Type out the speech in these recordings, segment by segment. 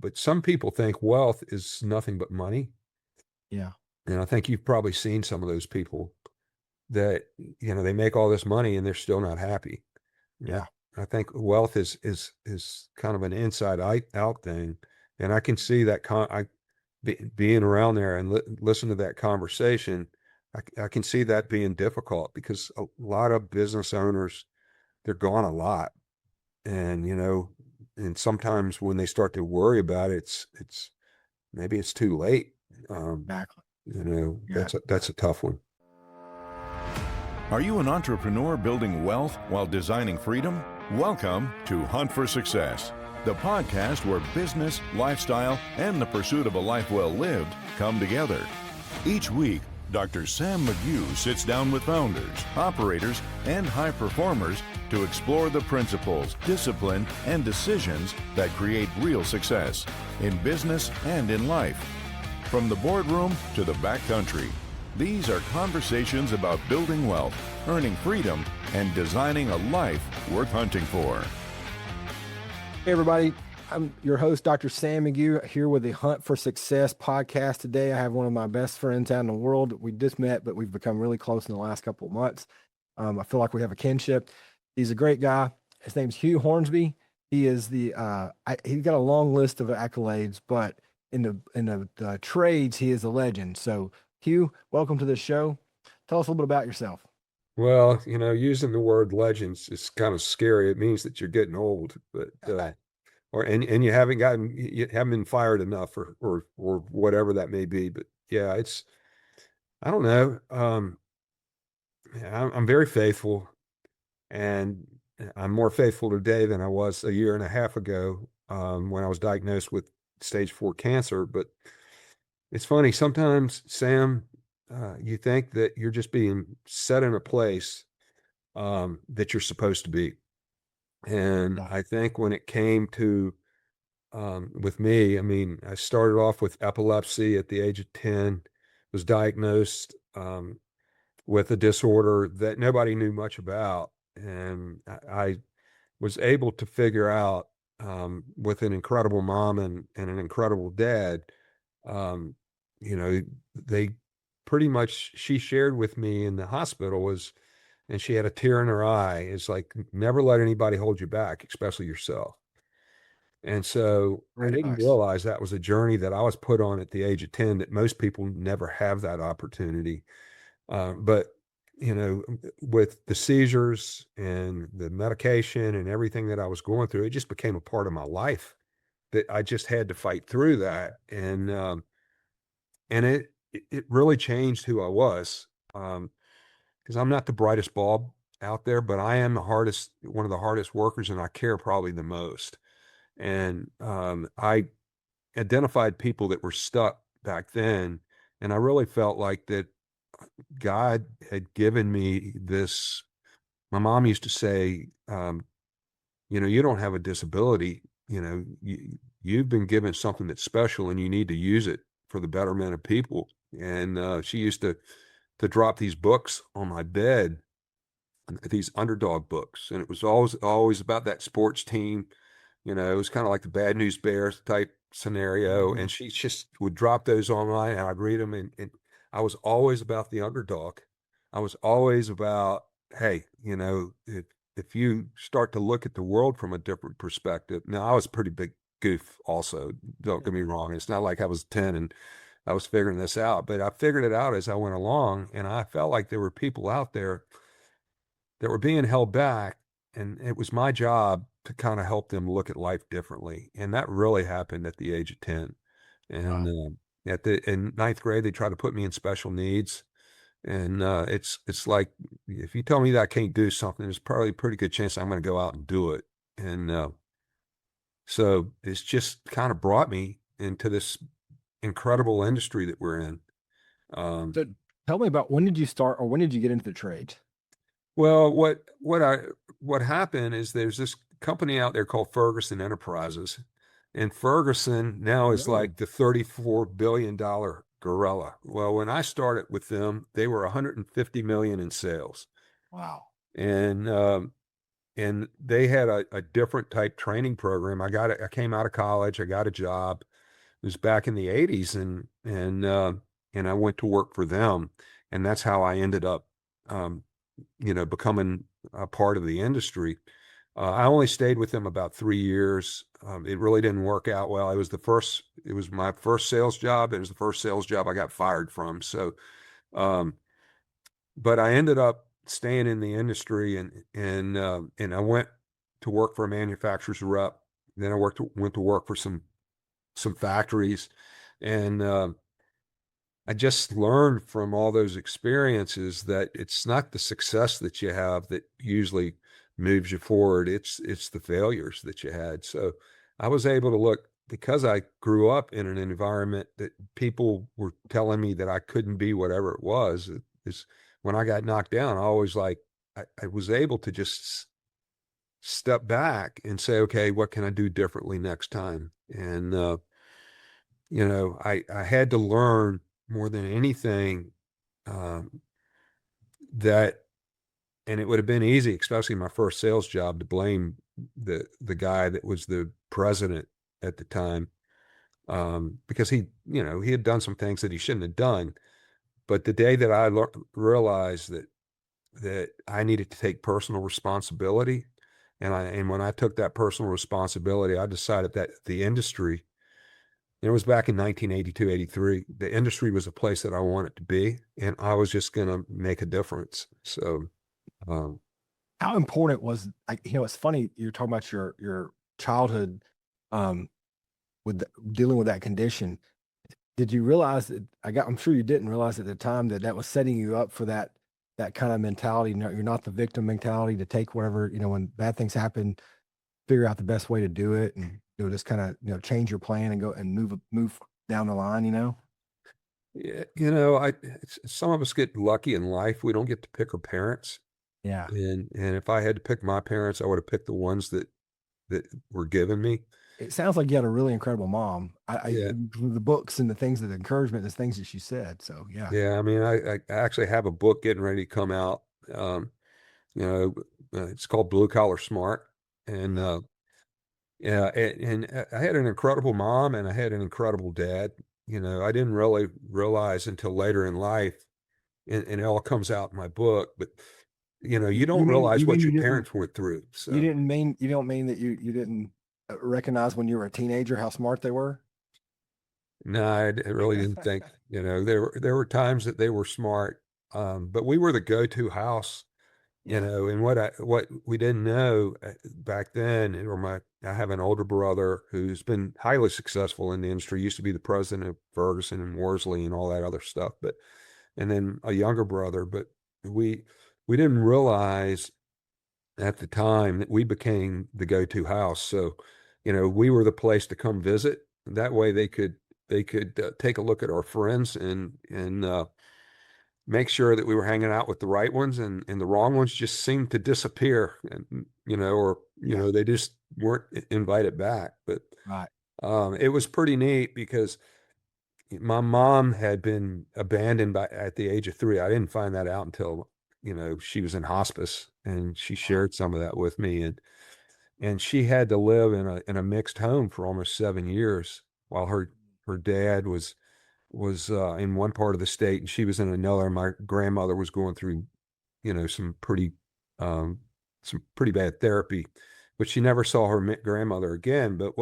but some people think wealth is nothing but money. Yeah. And I think you've probably seen some of those people that, they make all this money and they're still not happy. Yeah. Yeah. I think wealth is kind of an inside out thing. And I can see that being around there and listen to that conversation. I can see that being difficult because a lot of business owners, they're gone a lot. And, and sometimes when they start to worry about it, maybe it's too late. Exactly. Yeah. That's a tough one. Are you an entrepreneur building wealth while designing freedom? Welcome to Hunt for Success, the podcast where business, lifestyle, and the pursuit of a life well lived come together. Each week, Dr. Sam McGough sits down with founders, operators, and high performers to explore the principles, discipline, and decisions that create real success in business and in life. From the boardroom to the backcountry, these are conversations about building wealth, earning freedom, and designing a life worth hunting for. Hey, everybody. I'm your host, Dr. Sam McGough, here with the Hunt for Success podcast today. I have one of my best friends out in the world. We just met, but we've become really close in the last couple of months. I feel like we have a kinship. He's a great guy. His name's Hugh Hornsby. He is he's got a long list of accolades, but in the trades, he is a legend. So, Hugh, welcome to the show. Tell us a little bit about yourself. Well, using the word legends is kind of scary. It means that you're getting old, but and you haven't been fired enough or whatever that may be. But yeah, I don't know. I'm very faithful, and I'm more faithful today than I was a year and a half ago when I was diagnosed with stage 4 cancer. But it's funny, sometimes, Sam, you think that you're just being set in a place that you're supposed to be. And I think when it came to, with me, I mean, I started off with epilepsy at the age of 10, was diagnosed with a disorder that nobody knew much about. And I was able to figure out with an incredible mom and an incredible dad, they pretty much, she shared with me in the hospital and she had a tear in her eye, is like, never let anybody hold you back, especially yourself. And so I didn't realize that was a journey that I was put on at the age of 10, that most people never have that opportunity. But, with the seizures and the medication and everything that I was going through, it just became a part of my life that I just had to fight through that. And it really changed who I was. Because I'm not the brightest bulb out there, but I am one of the hardest workers, and I care probably the most. And I identified people that were stuck back then, and I really felt like that God had given me this. My mom used to say, you don't have a disability, you've been given something that's special, and you need to use it for the betterment of people. And she used to drop these books on my bed, these underdog books. And it was always about that sports team. It was kind of like the Bad News Bears type scenario. Mm-hmm. And she just would drop those online, and I'd read them. And I was always about the underdog. I was always about, hey, if you start to look at the world from a different perspective. Now, I was a pretty big goof also. Don't get me wrong. It's not like I was 10 and I was figuring this out, but I figured it out as I went along, and I felt like there were people out there that were being held back, and it was my job to kind of help them look at life differently. And that really happened at the age of 10. And in 9th grade, they tried to put me in special needs. And it's like, if you tell me that I can't do something, there's probably a pretty good chance I'm going to go out and do it. And so it's just kind of brought me into this incredible industry that we're in. So tell me about, when did you start, or when did you get into the trade? Well, what happened is there's this company out there called Ferguson Enterprises, and Ferguson now is like the $34 billion gorilla. Well, when I started with them, they were 150 million in sales. Wow. And and they had a different type training program. I came out of college, I got a job. It was back in the 80s, and I went to work for them, and that's how I ended up, um, becoming a part of the industry. I only stayed with them about 3 years. It really didn't work out well. It was my first sales job. It was the first sales job I got fired from. So, um, but I ended up staying in the industry, and I went to work for a manufacturer's rep. Then went to work for some factories, and I just learned from all those experiences that it's not the success that you have that usually moves you forward. It's the failures that you had. So I was able to look, because I grew up in an environment that people were telling me that I couldn't be whatever it was. Is when I got knocked down, I was able to just step back and say, okay, what can I do differently next time? And I had to learn more than anything, um, that, and it would have been easy, especially my first sales job, to blame the guy that was the president at the time, because he had done some things that he shouldn't have done. But the day that I realized that I needed to take personal responsibility, and when I took that personal responsibility, I decided that the industry, it was back in 1982, 83. The industry was a place that I wanted to be, and I was just going to make a difference. So, um, How important was, like, it's funny you're talking about your childhood, um, dealing with that condition. Did you realize that, I'm sure you didn't realize at the time that that was setting you up for that kind of mentality. No, you're not the victim mentality to take whatever, when bad things happen, figure out the best way to do it, and just kind of, change your plan and go and move down the line. yeah, some of us get lucky in life. We don't get to pick our parents. Yeah. And if I had to pick my parents, I would have picked the ones that were given me. It sounds like you had a really incredible mom. Yeah. The books and the things, the encouragement, the things that she said. So yeah. Yeah. I mean, I actually have a book getting ready to come out. You know, it's called Blue Collar Smart. And, yeah, and I had an incredible mom and I had an incredible dad. I didn't really realize until later in life, and it all comes out in my book, but you don't realize You mean what your you didn't parents went through. you So didn't mean you don't mean that you didn't recognize when you were a teenager how smart they were? no, I really didn't think, there were times that they were smart. But we were the go-to house, Yeah. and what we didn't know back then, I have an older brother who's been highly successful in the industry, used to be the president of Ferguson and Worsley and all that other stuff, and then a younger brother, but we we didn't realize at the time that we became the go-to house. So, we were the place to come visit. That way they could take a look at our friends, and make sure that we were hanging out with the right ones, and the wrong ones just seemed to disappear, and or Yeah. they just weren't invited back. But Right. it was pretty neat because my mom had been abandoned at the age of 3. I didn't find that out until she was in hospice, and she shared some of that with me, and she had to live in a mixed home for almost 7 years while her dad was in one part of the state and she was in another. My grandmother was going through, some um, pretty bad therapy, but she never saw her grandmother again. But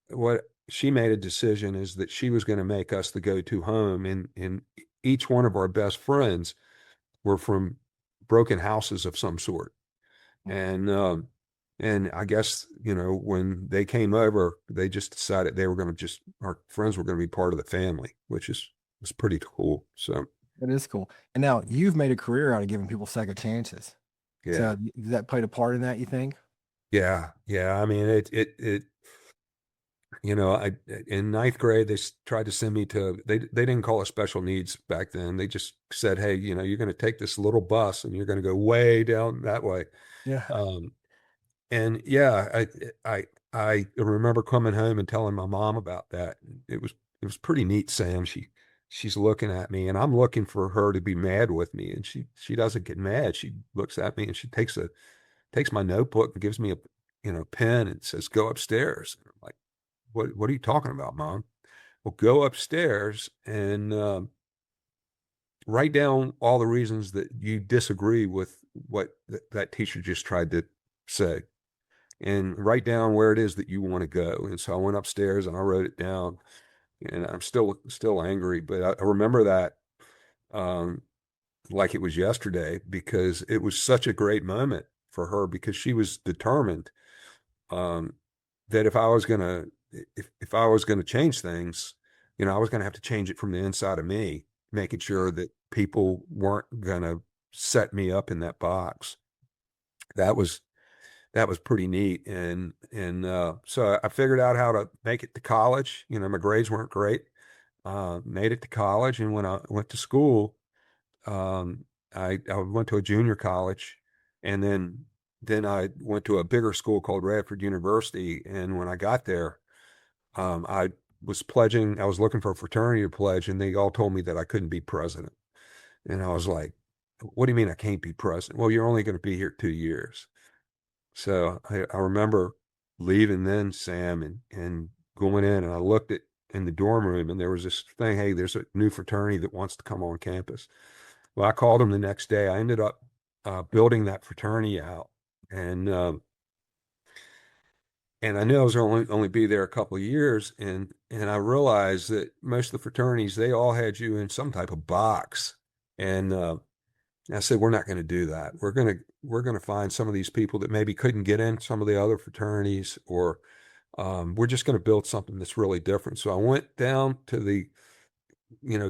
what she made a decision is that she was going to make us the go-to home, and each one of our best friends were from broken houses of some sort. And I guess, when they came over, they just decided our friends were going to be part of the family, which was pretty cool. So, It is cool. And now you've made a career out of giving people second chances. yeah, So that played a part in that, you think? yeah, yeah. I mean, in ninth grade, they tried to send me they didn't call it special needs back then. They just said, hey, you're going to take this little bus and you're going to go way down that way. Yeah. Um, And yeah, I remember coming home and telling my mom about that. It was pretty neat, Sam. She's looking at me and I'm looking for her to be mad with me, and she doesn't get mad. She looks at me and she takes takes my notebook and gives me a, pen and says, go upstairs. And I'm like, what are you talking about, Mom? Well, go upstairs and write down all the reasons that you disagree with what that teacher just tried to say, and write down where it is that you want to go. And so I went upstairs and I wrote it down, and I'm still angry, but I remember that um, like it was yesterday, because it was such a great moment for her, because she was determined um, that if I was gonna if I was gonna change things, I was gonna have to change it from the inside of me, making sure that people weren't gonna set me up in that box. That was pretty neat, and so I figured out how to make it to college. My grades weren't great. Made it to college, and when I went to school, um, I went to a junior college, and then I went to a bigger school called Radford University. And when I got there, I I was looking for a fraternity to pledge, and they all told me that I couldn't be president. And I was like, what do you mean I can't be president? Well, you're only going to be here 2 years. So I remember leaving then, Sam, and going in, and I looked at in the dorm room, and there was this thing, hey, there's a new fraternity that wants to come on campus. Well, I called them the next day. I ended up building that fraternity out, and I knew I was only be there a couple of years, and I realized that most of the fraternities, they all had you in some type of box, and I said, we're not going to do that. We're going to find some of these people that maybe couldn't get in some of the other fraternities, or we're just going to build something that's really different. So I went down to the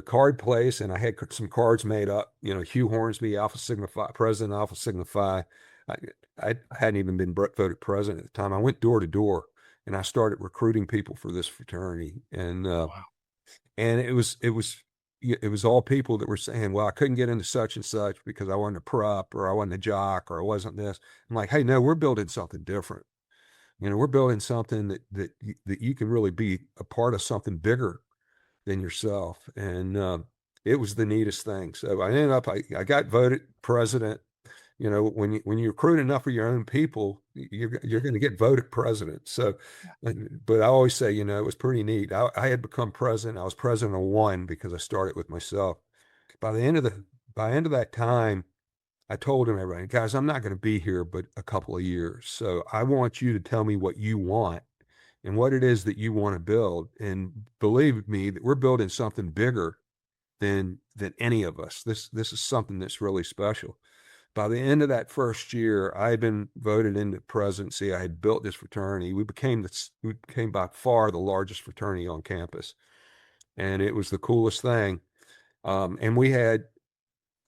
card place, and I had some cards made up. Hugh Hornsby, Alpha Sigma Phi, President Alpha Sigma Phi. I hadn't even been voted president at the time. I went door to door, and I started recruiting people for this fraternity, and Wow. and it was all people that were saying, well, I couldn't get into such and such because I wasn't a prep, or I wasn't a jock, or I wasn't this. I'm like, hey, no, we're building something different. We're building something that you can really be a part of, something bigger than yourself. And it was the neatest thing. So I ended up, I got voted president. When you recruit enough of your own people, you're going to get voted president. So, but I always say, it was pretty neat. I had become president. I was president of one because I started with myself. By the end of that time, I told him, everybody, guys, I'm not going to be here but a couple of years. So I want you to tell me what you want and what it is that you want to build. And believe me, that we're building something bigger than any of us. This is something that's really special. By the end of that first year, I had been voted into presidency. I had built this fraternity. We became by far the largest fraternity on campus, and it was the coolest thing. And we had,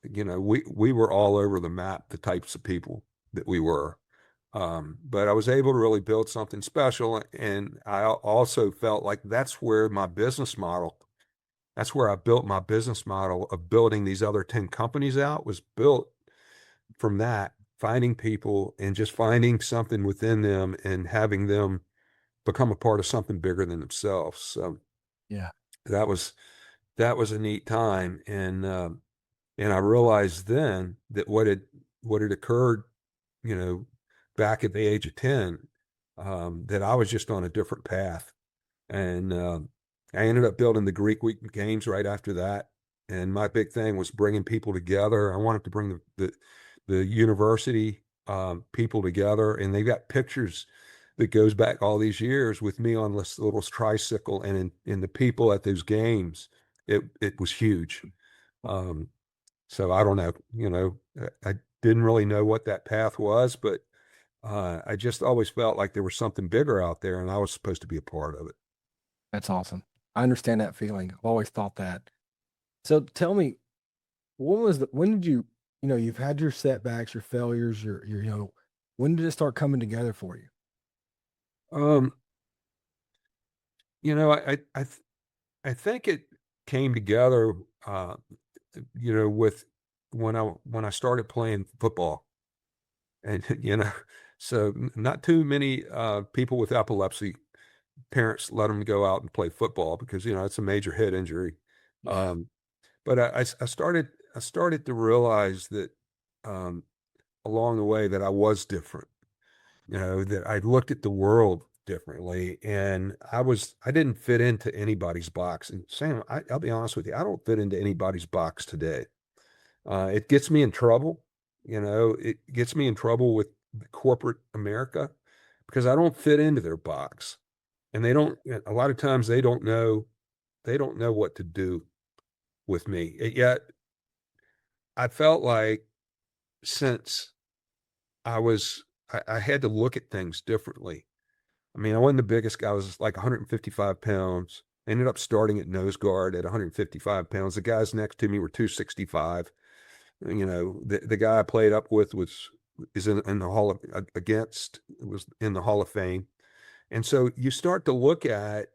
we were all over the map, the types of people that we were. But I was able to really build something special, and I also felt like that's where I built my business model of building these other 10 companies out, was built from that, finding people and just finding something within them and having them become a part of something bigger than themselves. So Yeah. that was a neat time. And I realized then that what had occurred, back at the age of 10, that I was just on a different path. And I ended up building the Greek Week Games right after that. And my big thing was bringing people together. I wanted to bring the university people together, and they got pictures that goes back all these years with me on this little tricycle, and in the people at those games. It was huge. So I don't know, I didn't really know what that path was, but I just always felt like there was something bigger out there, and I was supposed to be a part of it. That's awesome. I understand that feeling. I've always thought that. So tell me, when did you've had your setbacks, your failures, when did it start coming together for you? Um, I think it came together, with when I started playing football, and so not too many people with epilepsy, parents let them go out and play football because it's a major head injury. Yeah. But I started to realize that along the way that I was different, that I looked at the world differently, and I didn't fit into anybody's box. And Sam, I'll be honest with you, I don't fit into anybody's box today. It gets me in trouble. It gets me in trouble with corporate America because I don't fit into their box. And they don't, a lot of times they don't know what to do with me. Yet I felt like since I had to look at things differently. I mean, I wasn't the biggest guy. I was like 155 pounds. I ended up starting at nose guard at 155 pounds. The guys next to me were 265. The guy I played up with is in the was in the Hall of Fame. And so you start to look at,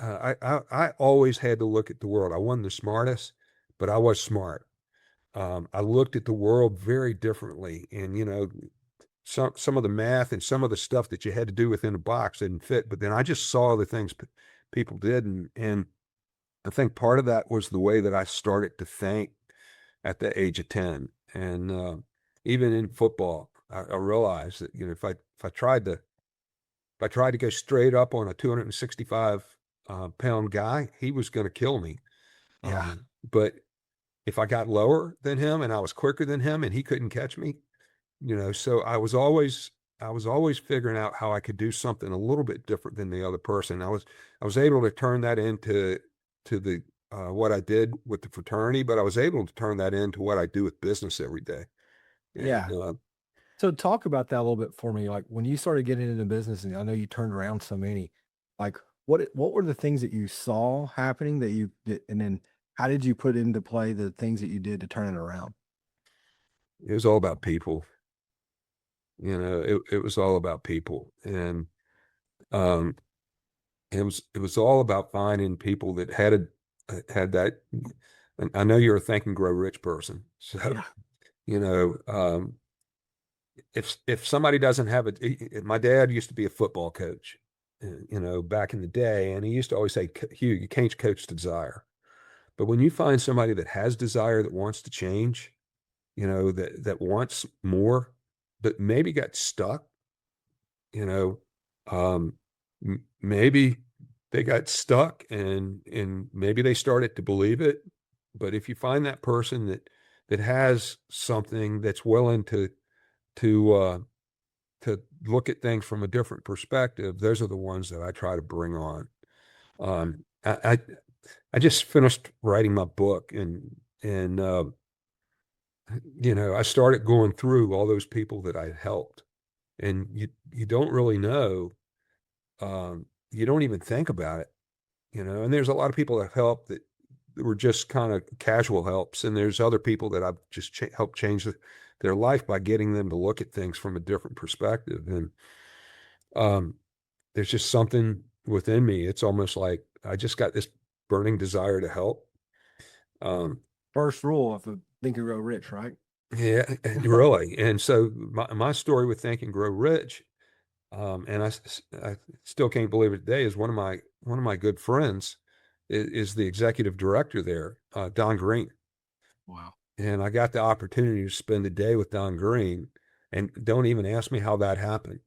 I always had to look at the world. I wasn't the smartest, but I was smart. I looked at the world very differently, and some of the math and some of the stuff that you had to do within a box didn't fit. But then I just saw the things people did, and I think part of that was the way that I started to think at the age of 10. And even in football, I realized that if I tried to go straight up on a 265 pound guy, he was going to kill me. Yeah. But if I got lower than him and I was quicker than him and he couldn't catch me, so I was always figuring out how I could do something a little bit different than the other person. I was able to turn that into the what I did with the fraternity, but I was able to turn that into what I do with business every day. Yeah. And, So talk about that a little bit for me. Like when you started getting into business, and I know you turned around so many, like what were the things that you saw happening that you did, and then how did you put into play the things that you did to turn it around? it was all about people. It was all about people, and um, it was all about finding people that had that. And I know you're a Think and Grow Rich person, so Yeah. you know, if somebody doesn't have my dad used to be a football coach, back in the day, and he used to always say, Hugh, you can't coach desire. But when you find somebody that has desire, that wants to change, that wants more, but maybe got stuck, you know, um, maybe they got stuck and maybe they started to believe it. But if you find that person that has something that's willing to uh, to look at things from a different perspective, those are the ones that I try to bring on. Um, I just finished writing my book, and I started going through all those people that I helped, and you don't really know, you don't even think about it, and there's a lot of people that helped that were just kind of casual helps, and there's other people that I've just helped change their life by getting them to look at things from a different perspective. And um, there's just something within me. It's almost like I just got this burning desire to help. Um, First rule of the Think and Grow Rich, right? yeah, really. And so my story with Think and Grow Rich, and I still can't believe it today, is one of my good friends is the executive director there, Don Green. Wow. And I got the opportunity to spend a day with Don Green, and don't even ask me how that happened.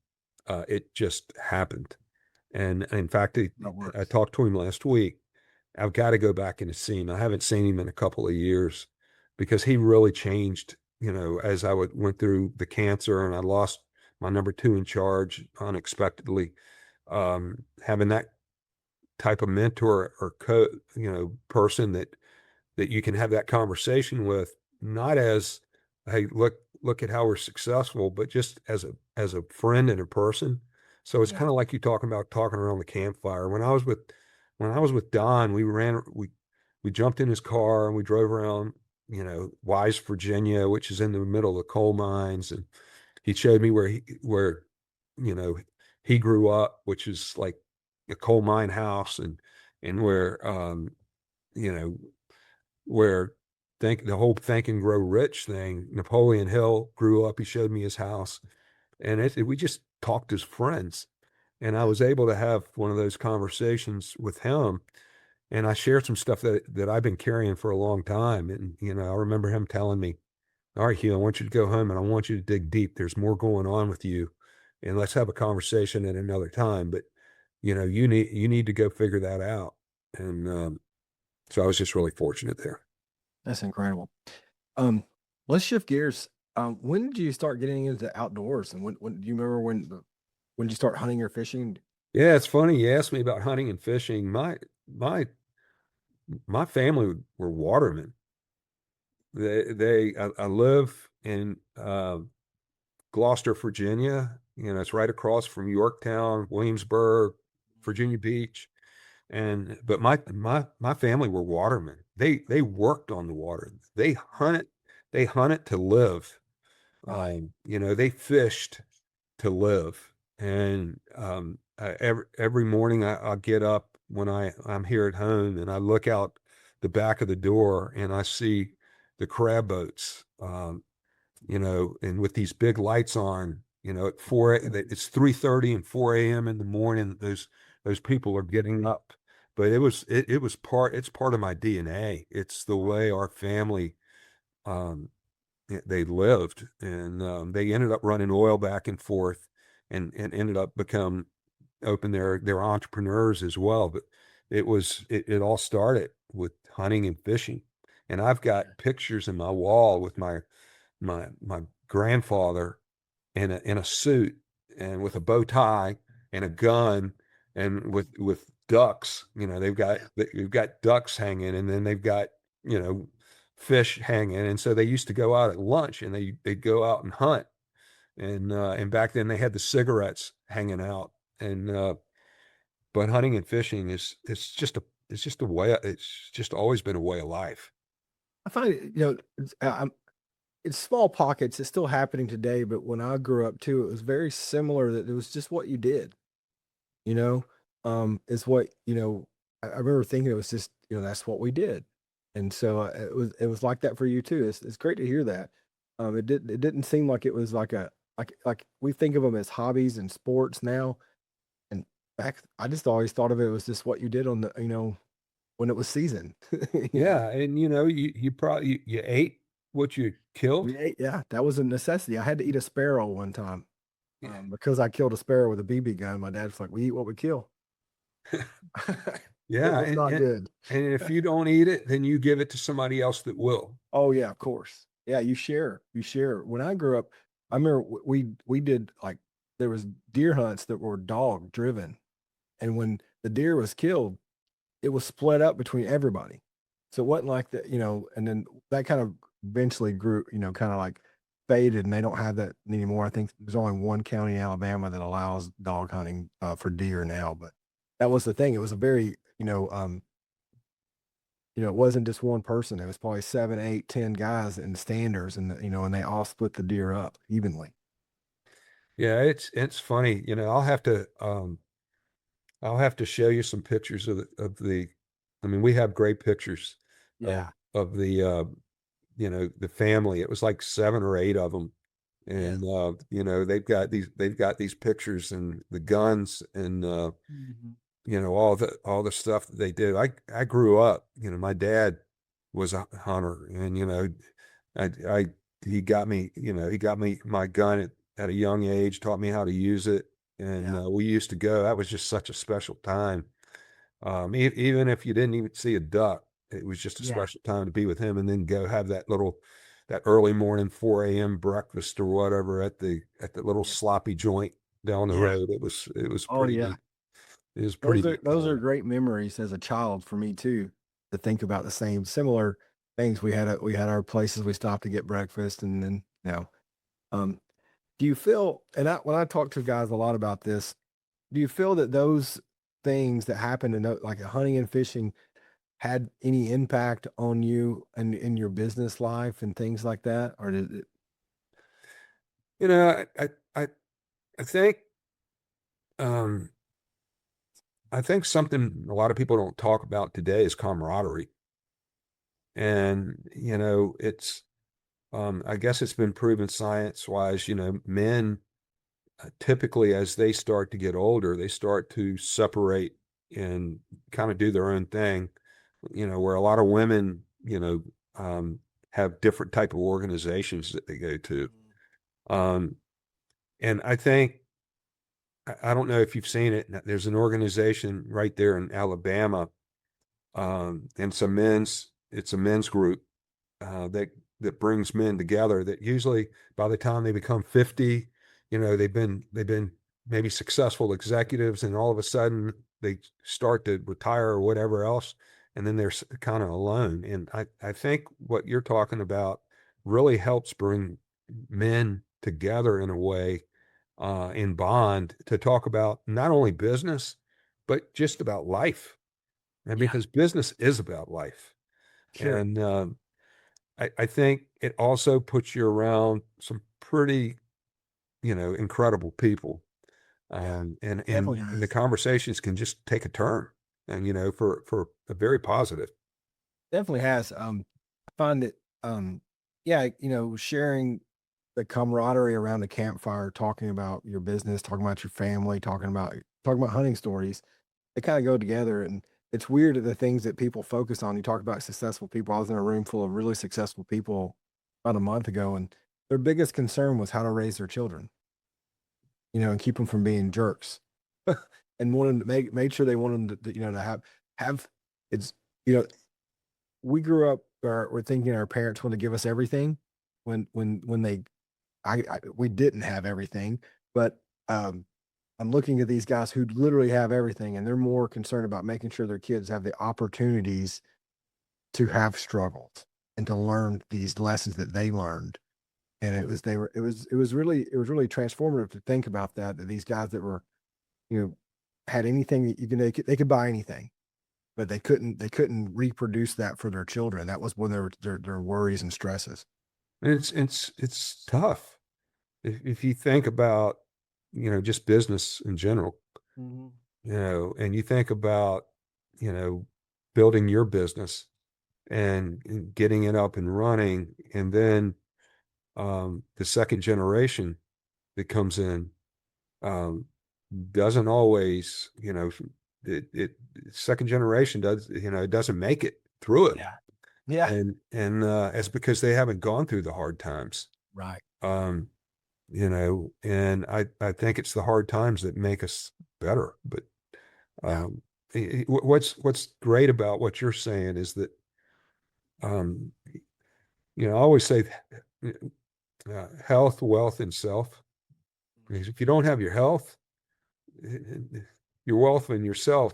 It just happened. And in fact, I talked to him last week. I've got to go back and see him. I haven't seen him in a couple of years because he really changed, as I went through the cancer and I lost my number two in charge unexpectedly. Having that type of mentor or person that you can have that conversation with, not as, hey, look at how we're successful, but just as a friend and a person. So it's kind of like you talking about talking around the campfire. When I was with Don, we jumped in his car and we drove around, Wise, Virginia, which is in the middle of the coal mines, and he showed me where you know he grew up, which is like a coal mine house, and where you know where the whole Think and Grow Rich thing. Napoleon Hill grew up. He showed me his house, and we just talked as friends. And I was able to have one of those conversations with him, and I shared some stuff that I've been carrying for a long time. And I remember him telling me, all right, Hugh, I want you to go home and I want you to dig deep. There's more going on with you, and let's have a conversation at another time. But you need to go figure that out. And so I was just really fortunate there. That's incredible. Um, let's shift gears. When did you start getting into the outdoors? And when do you remember when did you start hunting or fishing? Yeah, it's funny you asked me about hunting and fishing. My family were watermen. I live in Gloucester, Virginia. It's right across from Yorktown, Williamsburg, Virginia Beach. But my family were watermen. They worked on the water. They hunted to live. Wow. They fished to live. And every morning I get up when I'm here at home and I look out the back of the door and I see the crab boats, and with these big lights on, at it's 3:30 and 4 a.m. in the morning. Those people are getting up, but it's part of my DNA. It's the way our family, um, they lived, and they ended up running oil back and forth, and ended up open their entrepreneurs as well. But it all started with hunting and fishing, and I've got pictures in my wall with my grandfather in a suit and with a bow tie and a gun and with ducks. They've got ducks hanging, and then they've got you know fish hanging, and so they used to go out at lunch and they'd go out and hunt. And back then they had the cigarettes hanging out. And but hunting and fishing it's just always been a way of life. I find it, it's small pockets. It's still happening today, but when I grew up too, it was very similar. That it was just what you did. You know, is what I remember thinking it was just that's what we did, and so it was like that for you too. It's great to hear that. It didn't seem like it was like we think of them as hobbies and sports now, and back I just always thought of it was just what you did on the when it was season. Yeah, and you probably you ate what you killed. We ate, yeah, that was a necessity. I had to eat a sparrow one time Yeah. because I killed a sparrow with a BB gun. My dad's like, "We eat what we kill." It Yeah, was not good. and if you don't eat it, then you give it to somebody else that will. Oh yeah, of course. Yeah, you share. You share. When I grew up, I remember we did like there was deer hunts that were dog driven, and when the deer was killed, it was split up between everybody. So it wasn't like that, and then that kind of eventually grew, kind of like faded, and they don't have that anymore. I think there's only one county in Alabama that allows dog hunting for deer now, but that was the thing. It was a very, it wasn't just one person. It was probably 7, 8, 10 guys in standers, and and they all split the deer up evenly. Yeah, it's funny. I'll have to show you some pictures of the. I mean, we have great pictures of Yeah. of the family. It was like 7 or 8 of them, Yes. and they've got these pictures and the guns and Mhm. all the stuff that they did. I grew up. My dad was a hunter, and I he got me my gun at a young age, taught me how to use it, and Yeah. we used to go. That was just such a special time. Even if you didn't even see a duck, it was just a Yeah. special time to be with him, and then go have that early morning 4 a.m. breakfast or whatever at the little Yeah. sloppy joint down the Yeah. road. It was Oh pretty yeah. neat. It was pretty neat Those are time. great memories as a child for me too, to think about the same similar things. We had our places we stopped to get breakfast, and then um, do you feel? And when I talk to guys a lot about this, do you feel that those things that happened in like hunting and fishing had any impact on you and in your business life and things like that, or did it? You know, I think um, I think something a lot of people don't talk about today is camaraderie, and I guess it's been proven science wise. Men typically, as they start to get older, they start to separate and kind of do their own thing. Where a lot of women, have different type of organizations that they go to. Um, and I think, I don't know if you've seen it. There's an organization right there in Alabama, and it's a men's group, that brings men together, that usually by the time they become 50, they've been maybe successful executives, and all of a sudden they start to retire or whatever else, and then they're kind of alone. And I think what you're talking about really helps bring men together in a way, in bond, to talk about not only business, but just about life. And Yeah, because business is about life. sure. And I think it also puts you around some pretty, incredible people. Yeah, And the definitely. conversations can just take a turn, and, for a very positive. Definitely has. I find that, yeah, sharing the camaraderie around the campfire, talking about your business, talking about your family, talking about hunting stories, they kind of go together. And it's weird that the things that people focus on. You talk about successful people. I was in a room full of really successful people about a month ago, and their biggest concern was how to raise their children, and keep them from being jerks, and wanted to made sure they wanted them to have it's you know we grew up, or we're thinking our parents want to give us everything when they we didn't have everything. But I'm looking at these guys who literally have everything, and they're more concerned about making sure their kids have the opportunities to have struggles and to learn these lessons that they learned. And it was really transformative to think about that these guys that were, you know had anything that they could buy anything, but they couldn't reproduce that for their children. That was one of their worries and stresses. And it's tough. If you think about, just business in general, Mhm. and you think about, you know, building your business, and getting it up and running, and then, the second generation that comes in, um, doesn't always, it second generation it doesn't make it through it. Yeah. Yeah. And it's because they haven't gone through the hard times. Right. Um, and I think it's the hard times that make us better. But, Yeah. um, what's great about what you're saying is that, um, I always say, health, wealth, and self. Because if you don't have your health, your wealth and yourself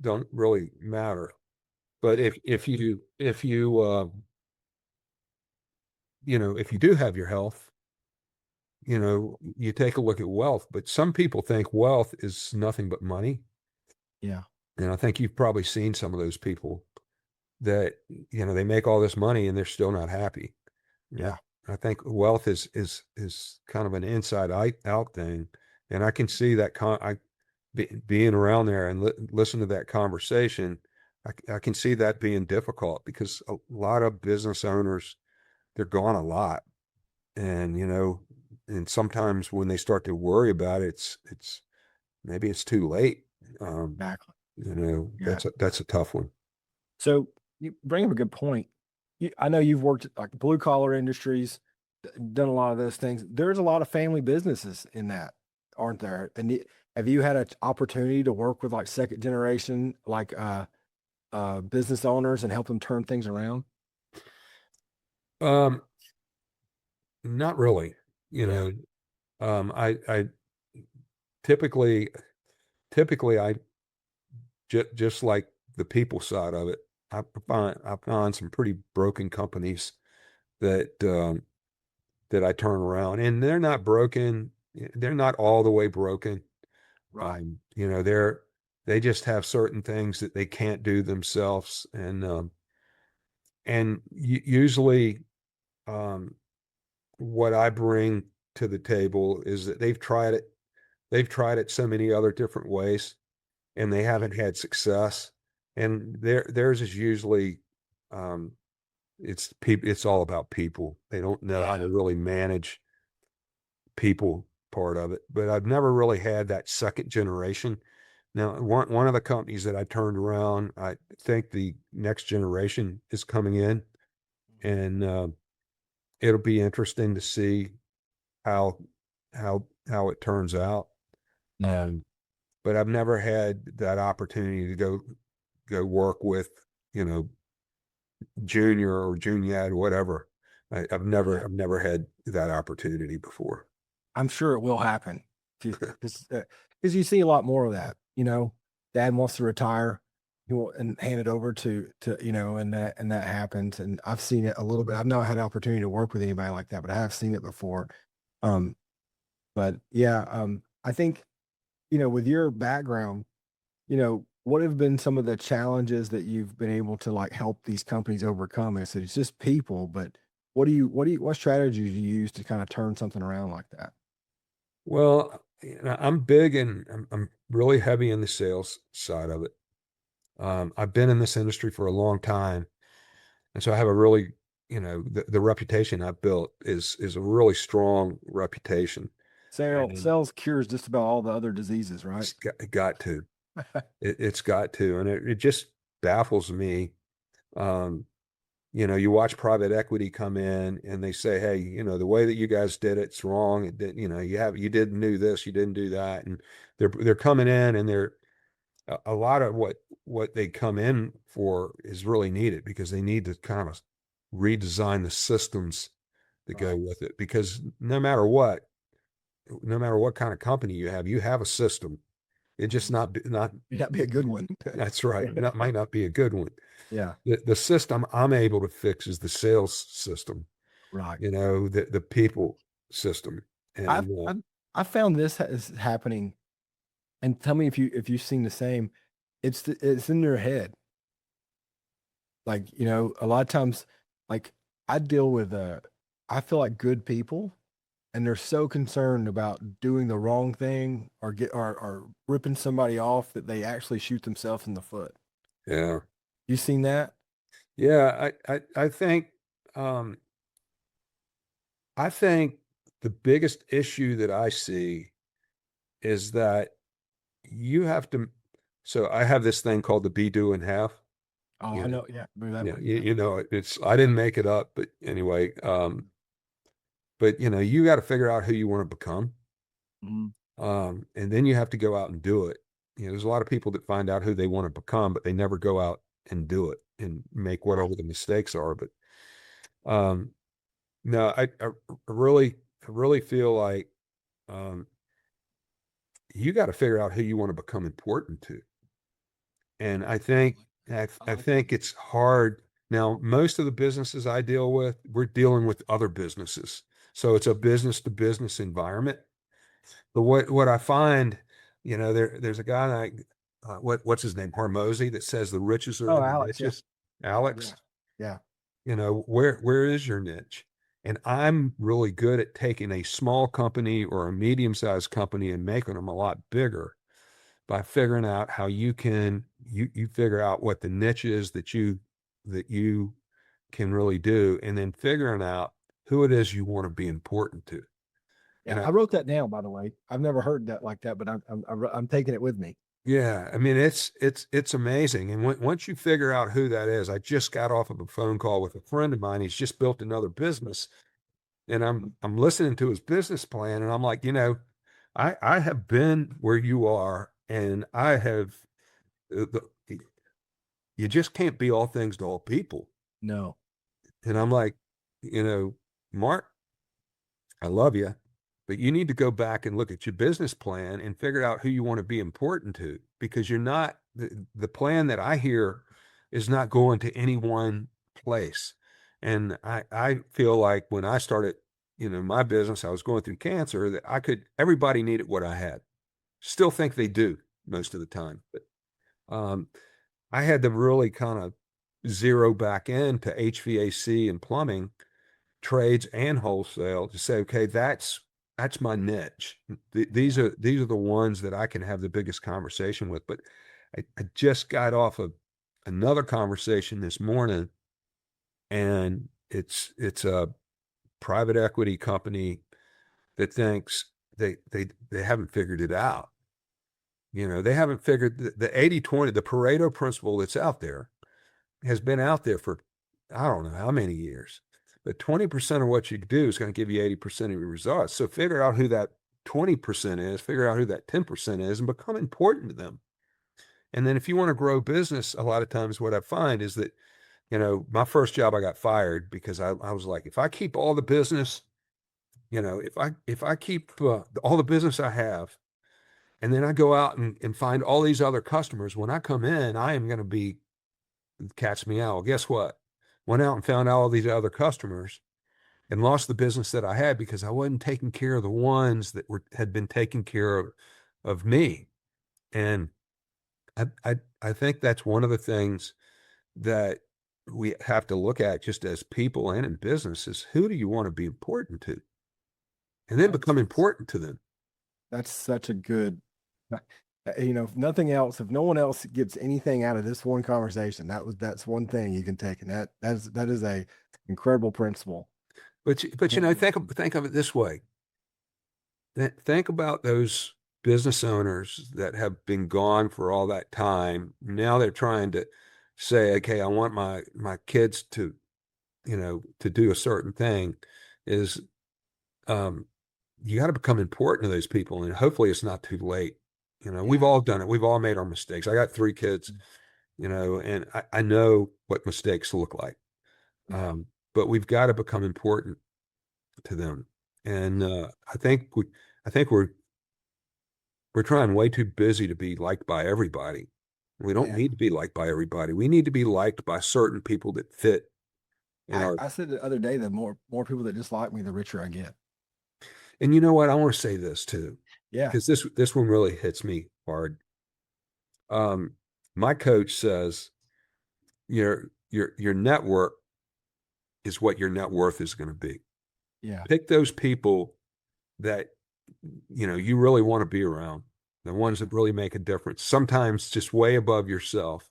don't really matter. But if you do have your health, you take a look at wealth. But some people think wealth is nothing but money. Yeah. And I think you've probably seen some of those people that, they make all this money and they're still not happy. Yeah. Yeah. I think wealth is kind of an inside out thing. And I can see that being around there and listen to that conversation. I can see that being difficult, because a lot of business owners, they're gone a lot. And, and sometimes when they start to worry about it, it's maybe it's too late. Um, Exactly. Yeah. that's a tough one. So you bring up a good point. I know you've worked like blue collar industries, done a lot of those things. There's a lot of family businesses in that, aren't there? And have you had an opportunity to work with like second generation, like business owners, and help them turn things around? Um, Not really, you Yeah. know, I typically, I just like the people side of it. I find some pretty broken companies that, that I turn around, and they're not broken. They're not all the way broken. Right. They just have certain things that they can't do themselves. And usually, um, what I bring to the table is that they've tried it. They've tried it so many other different ways, and they haven't had success. And theirs is usually, um, it's people. It's all about people. They don't know how Yeah. to really manage people part of it. But I've never really had that second generation. Now, one of the companies that I turned around, I think the next generation is coming in, and it'll be interesting to see how how it turns out. Um, but I've never had that opportunity to go work with, you know, junior or junior, whatever. I've never had that opportunity before. I'm sure it will happen because you see a lot more of that. You know, dad wants to retire, he will and hand it over to and that happens. And I've seen it a little bit. I've not had the opportunity to work with anybody like that, but I have seen it before. Um, but yeah, I think with your background, what have been some of the challenges that you've been able to like help these companies overcome? I said it's just people, but what strategies do you use to kind of turn something around like that? Well, I'm big and I'm really heavy in the sales side of it. I've been in this industry for a long time, and so I have a really, the reputation I've built is a really strong reputation. And Sales cures just about all the other diseases, right? it's got to. It's got to, and it just baffles me. Um, you watch private equity come in and they say, hey, the way that you guys did it's wrong. It did, you didn't do this, you didn't do that. And they're coming in and they're a lot of what they come in for is really needed because they need to kind of redesign the systems that go Right. with it. Because no matter what kind of company you have a system. It just not That'd be a good one. that's right. That might not be a good one. Yeah, The system I'm able to fix is the sales system, right. the people system. I've And I've, I've found this is happening, and tell me if you've seen the same. It's in their head. Like, a lot of times, like I deal with I feel like good people, and they're so concerned about doing the wrong thing or or ripping somebody off that they actually shoot themselves in the foot. yeah, You seen that? yeah, I think um, I think the biggest issue that I see is that you have to. So I have this thing called the be, do, and have. Oh, You I know, know. Yeah, move that yeah, way. it's I didn't make it up, but anyway, but you got to figure out who you want to become. Mhm. And then you have to go out and do it. There's a lot of people that find out who they want to become, but they never go out and do it and make whatever the mistakes are. But um, no, I really feel like um, you got to figure out who you want to become important to. And I think it's hard. Now, most of the businesses I deal with, we're dealing with other businesses. So it's a business to business environment. But what I find, there's a guy like what's his name, Hormozy, that says the riches are Oh, in the Alex. Yeah. niches. Alex, Yeah. Yeah. where is your niche? And I'm really good at taking a small company or a medium-sized company and making them a lot bigger by figuring out how you figure out what the niche is that you can really do, and then figuring out who it is you want to be important to. And Yeah. I wrote that down, by the way. I've never heard that like that, but I'm taking it with me. Yeah, I mean it's amazing. And once you figure out who that is, I just got off of a phone call with a friend of mine. He's just built another business, and I'm listening to his business plan, and I'm like, I have been where you are, and I have you just can't be all things to all people. No. And I'm like, Mark, I love you, but you need to go back and look at your business plan and figure out who you want to be important to, because you're not the plan that I hear is not going to any one place. And I feel like when I started, my business, I was going through cancer, that everybody needed what I had. Still think they do most of the time, but um, I had to really kind of zero back into HVAC and plumbing trades and wholesale to say, okay, that's my niche. These are the ones that I can have the biggest conversation with. But I just got off of another conversation this morning, and it's a private equity company that thinks they haven't figured it out. They haven't figured the 80-20, the Pareto principle that's out there has been out there for I don't know how many years, but 20% of what you do is going to give you 80% of your results. So figure out who that 20% is, figure out who that 10% is, and become important to them. And then if you want to grow business, a lot of times what I find is that, my first job, I got fired because I was like, if I keep all the business, if I keep all the business I have, and then I go out and find all these other customers, when I come in, I am going to be catch me out. Well, guess what? Went out and found all these other customers and lost the business that I had because I wasn't taking care of the ones that had been taking care of me. And I think that's one of the things that we have to look at just as people and in business is who do you want to be important to? And then That's become important to them. that's such a good, if nothing else, if no one else gets anything out of this one conversation, that's one thing you can take, and that is a incredible principle. But think of it this way. Think about those business owners that have been gone for all that time. Now they're trying to say, okay, I want my kids to, to do a certain thing. Is you got to become important to those people, and hopefully it's not too late. We've all done it. We've all made our mistakes. I got 3 kids, and I know what mistakes look like. But we've got to become important to them. And I think we're trying way too busy to be liked by everybody. We don't need to be liked by everybody. We need to be liked by certain people that fit in our. I said the other day that more people that dislike me, the richer I get. And you know what? I want to say this too, Yeah. because this one really hits me hard. My coach says your network is what your net worth is going to be. Yeah. Pick those people that you really want to be around, the ones that really make a difference, sometimes just way above yourself,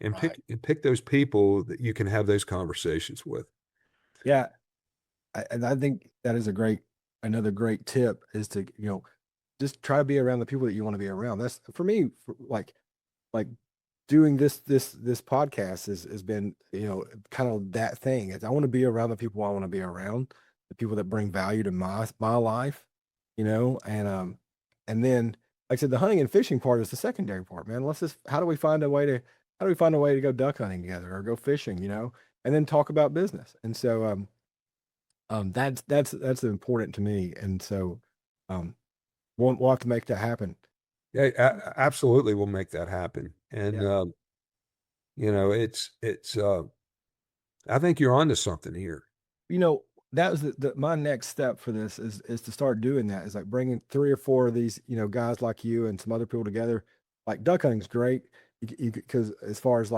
and pick those people that you can have those conversations with. Yeah. And I think that is another great tip is to, just try to be around the people that you want to be around. That's for me, like doing this podcast has been, kind of that thing. I want to be around the people I want to be around, the people that bring value to my life, and then, like I said, the hunting and fishing part is the secondary part, man. How do we find a way to go duck hunting together or go fishing, and then talk about business. And so, that's important to me. And so, we'll have to make that happen. Yeah, absolutely, we'll make that happen. And it's I think you're onto something here. That was my next step for this is to start doing that, is like bringing 3 or 4 of these, guys like you and some other people together. Like duck hunting's great because as far as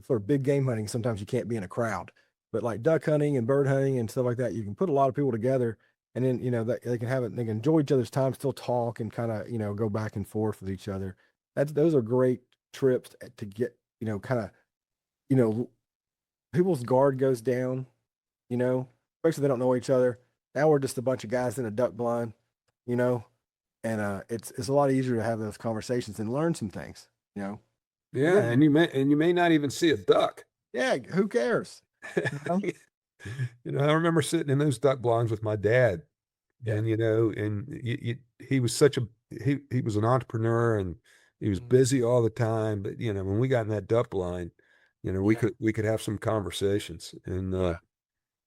for big game hunting, sometimes you can't be in a crowd, but like duck hunting and bird hunting and stuff like that, you can put a lot of people together, and then, they can enjoy each other's time, still talk and kind of, go back and forth with each other. Those are great trips to get, kind of, people's guard goes down, especially they don't know each other. Now we're just a bunch of guys in a duck blind, and it's a lot easier to have those conversations and learn some things, Yeah, and you may not even see a duck. Yeah, who cares? I remember sitting in those duck blinds with my dad, and he was he was an entrepreneur, and he was busy all the time. But when we got in that duck blind, we could have some conversations, and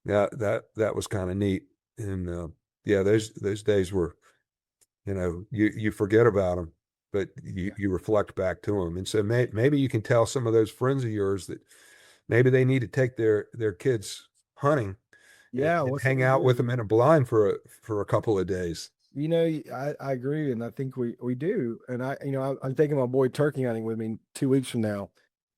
that was kind of neat. And those days were, you forget about them, but you reflect back to them. And so maybe you can tell some of those friends of yours that maybe they need to take their kids hunting, and hang out with them in a blind for a couple of days. I agree, and I think we do. And I'm taking my boy turkey hunting with me 2 weeks from now,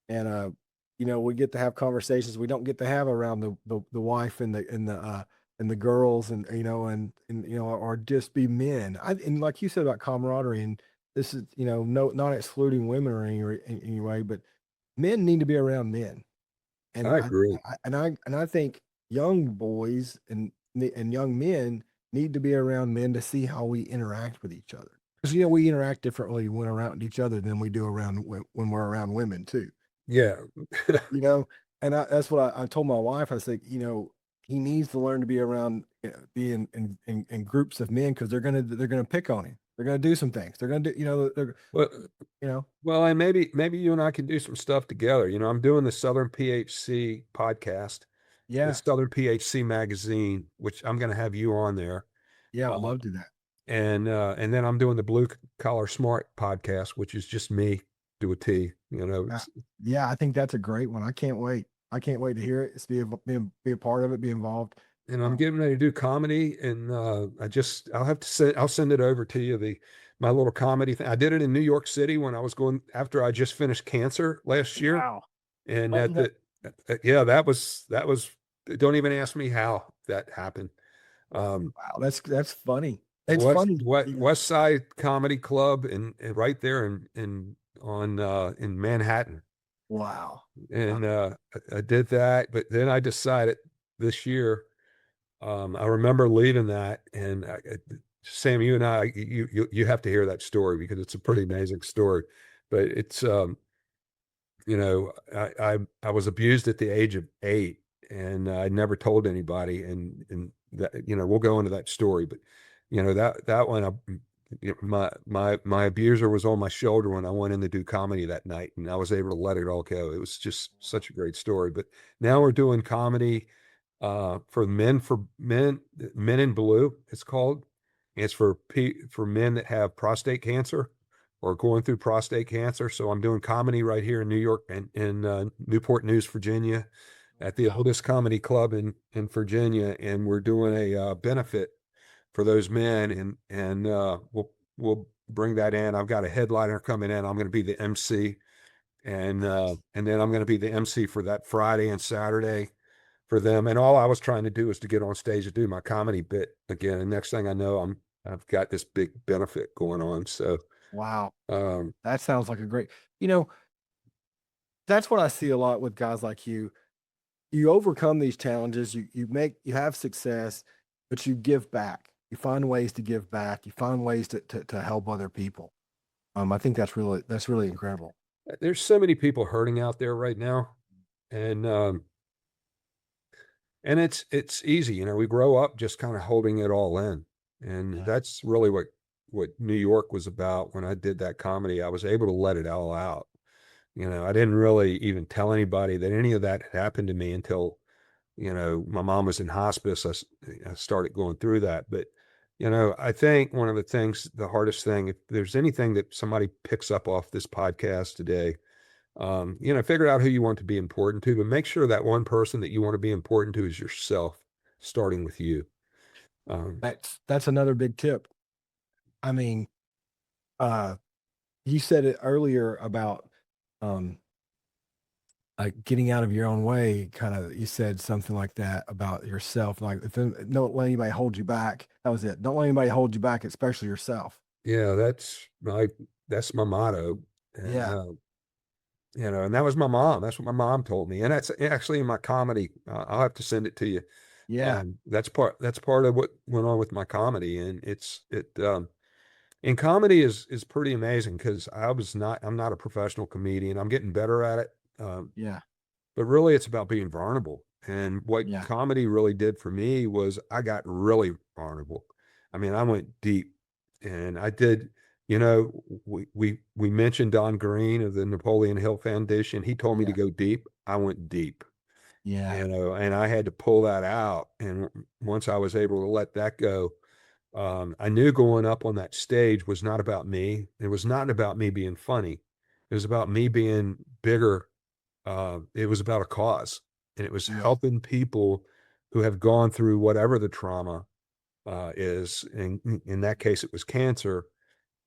and we get to have conversations we don't get to have around the wife and the girls, and or just be men. And like you said about camaraderie, and this is not excluding women or any way, but men need to be around men. And I agree. I think young boys and young men need to be around men to see how we interact with each other. Because we interact differently when around each other than we do when we're around women too. Yeah. And that's what I told my wife. I said, he needs to learn to be around, be in groups of men, because they're gonna pick on him. They're gonna do some things. They're gonna do, they're, Well, you know, well, and maybe you and I can do some stuff together. I'm doing the Southern PHC podcast, the yeah, Southern PHC magazine, which I'm going to have you on there. yeah, I'd Uh, love to do that. and then I'm doing the Blue Collar Smart podcast, which is just me do a T. Uh, yeah, I think that's a great one. I can't wait. I can't wait to hear it. It's be a part of it, be involved. And I'm getting ready to do comedy, and I'll send it over to you, my little comedy thing. I did it in New York City when I was going after I just finished cancer last year, Wow. and Oh, no. yeah, that was. Don't even ask me how that happened. Wow, that's funny. It's funny. West Side Comedy Club, and right there in Manhattan. Wow. And I did that, but then I decided this year. I remember leaving that, and Sam, you and you have to hear that story because it's a pretty amazing story. But it's I was abused at the age of 8, and I never told anybody, and that we'll go into that story, but that one, my abuser was on my shoulder when I went in to do comedy that night, and I was able to let it all go. It was just such a great story. But now we're doing comedy for men in blue, it's called. It's for men that have prostate cancer or going through prostate cancer. So I'm doing comedy right here in New York and in Newport News, Virginia, at the Wow. oldest comedy club in Virginia, and we're doing a benefit for those men, and we'll bring that in. I've got a headliner coming in. I'm going to be the MC, and then I'm going to be the MC for that Friday and Saturday for them. And all I was trying to do is to get on stage to do my comedy bit again. And next thing I know, I've got this big benefit going on. So Wow. um, That sounds like a great, you know, that's what I see a lot with guys like you. You overcome these challenges, you have success, but you give back. You find ways to give back. You find ways to help other people. I think that's really incredible. there's so many people hurting out there right now, and it's easy. We grow up just kind of holding it all in, and Yeah. that's really what New York was about. When I did that comedy, I was able to let it all out. I didn't really even tell anybody that any of that had happened to me until my mom was in hospice. I started going through that. But I think one of the hardest thing, if there's anything that somebody picks up off this podcast today, figure out who you want to be important to, but make sure that one person that you want to be important to is yourself, starting with you. That's another big tip. I mean, uh, you said it earlier about um like getting out of your own way. Kind of, you said something like that about yourself. Like, if don't let anybody hold you back. That was it. Don't let anybody hold you back, especially yourself. Yeah, that's my motto. And Yeah. and that was my mom. That's what my mom told me. And that's actually in my comedy. I'll have to send it to you. Yeah. That's part of what went on with my comedy. And and comedy is pretty amazing because I'm not a professional comedian. I'm getting better at it. Yeah. But really it's about being vulnerable. And what Yeah. comedy really did for me was I got really vulnerable. I mean, I went deep, and I did, we mentioned Don Green of the Napoleon Hill Foundation. He told me to Yeah. go deep. I went deep, Yeah. and I had to pull that out. And once I was able to let that go, I knew going up on that stage was not about me. It was not about me being funny. It was about me being bigger. It was about a cause, and it was Yeah. helping people who have gone through whatever the trauma is. And in that case, it was cancer,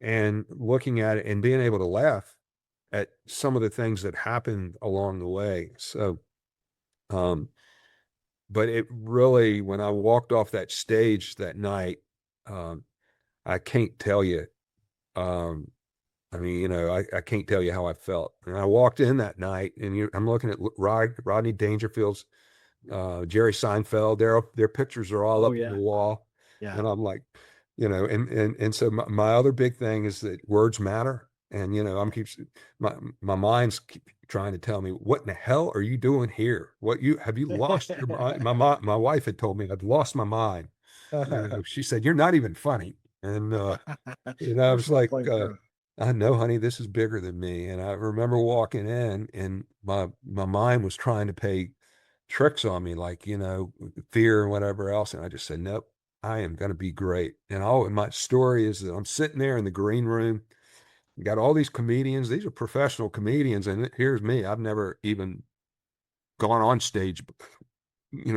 and looking at it and being able to laugh at some of the things that happened along the way. So, um, but it really, when I walked off that stage that night, um, I can't tell you. Um, I mean, I can't tell you how I felt. And I walked in that night, and I'm looking at Rodney Dangerfield's, Jerry Seinfeld. Their pictures are all Oh up on yeah. the wall, Yeah. and I'm like, and so my other big thing is that words matter, And, my mind's trying to tell me, what in the hell are you doing here? Have you lost your mind? My wife had told me I'd lost my mind. She said, you're not even funny. And, I was like, I know, honey, this is bigger than me. And I remember walking in and my mind was trying to play tricks on me, like, fear and whatever else. And I just said, nope, I am going to be great. And my story is that I'm sitting there in the green room. You got all these comedians. These are professional comedians. And here's me. I've never even gone on stage,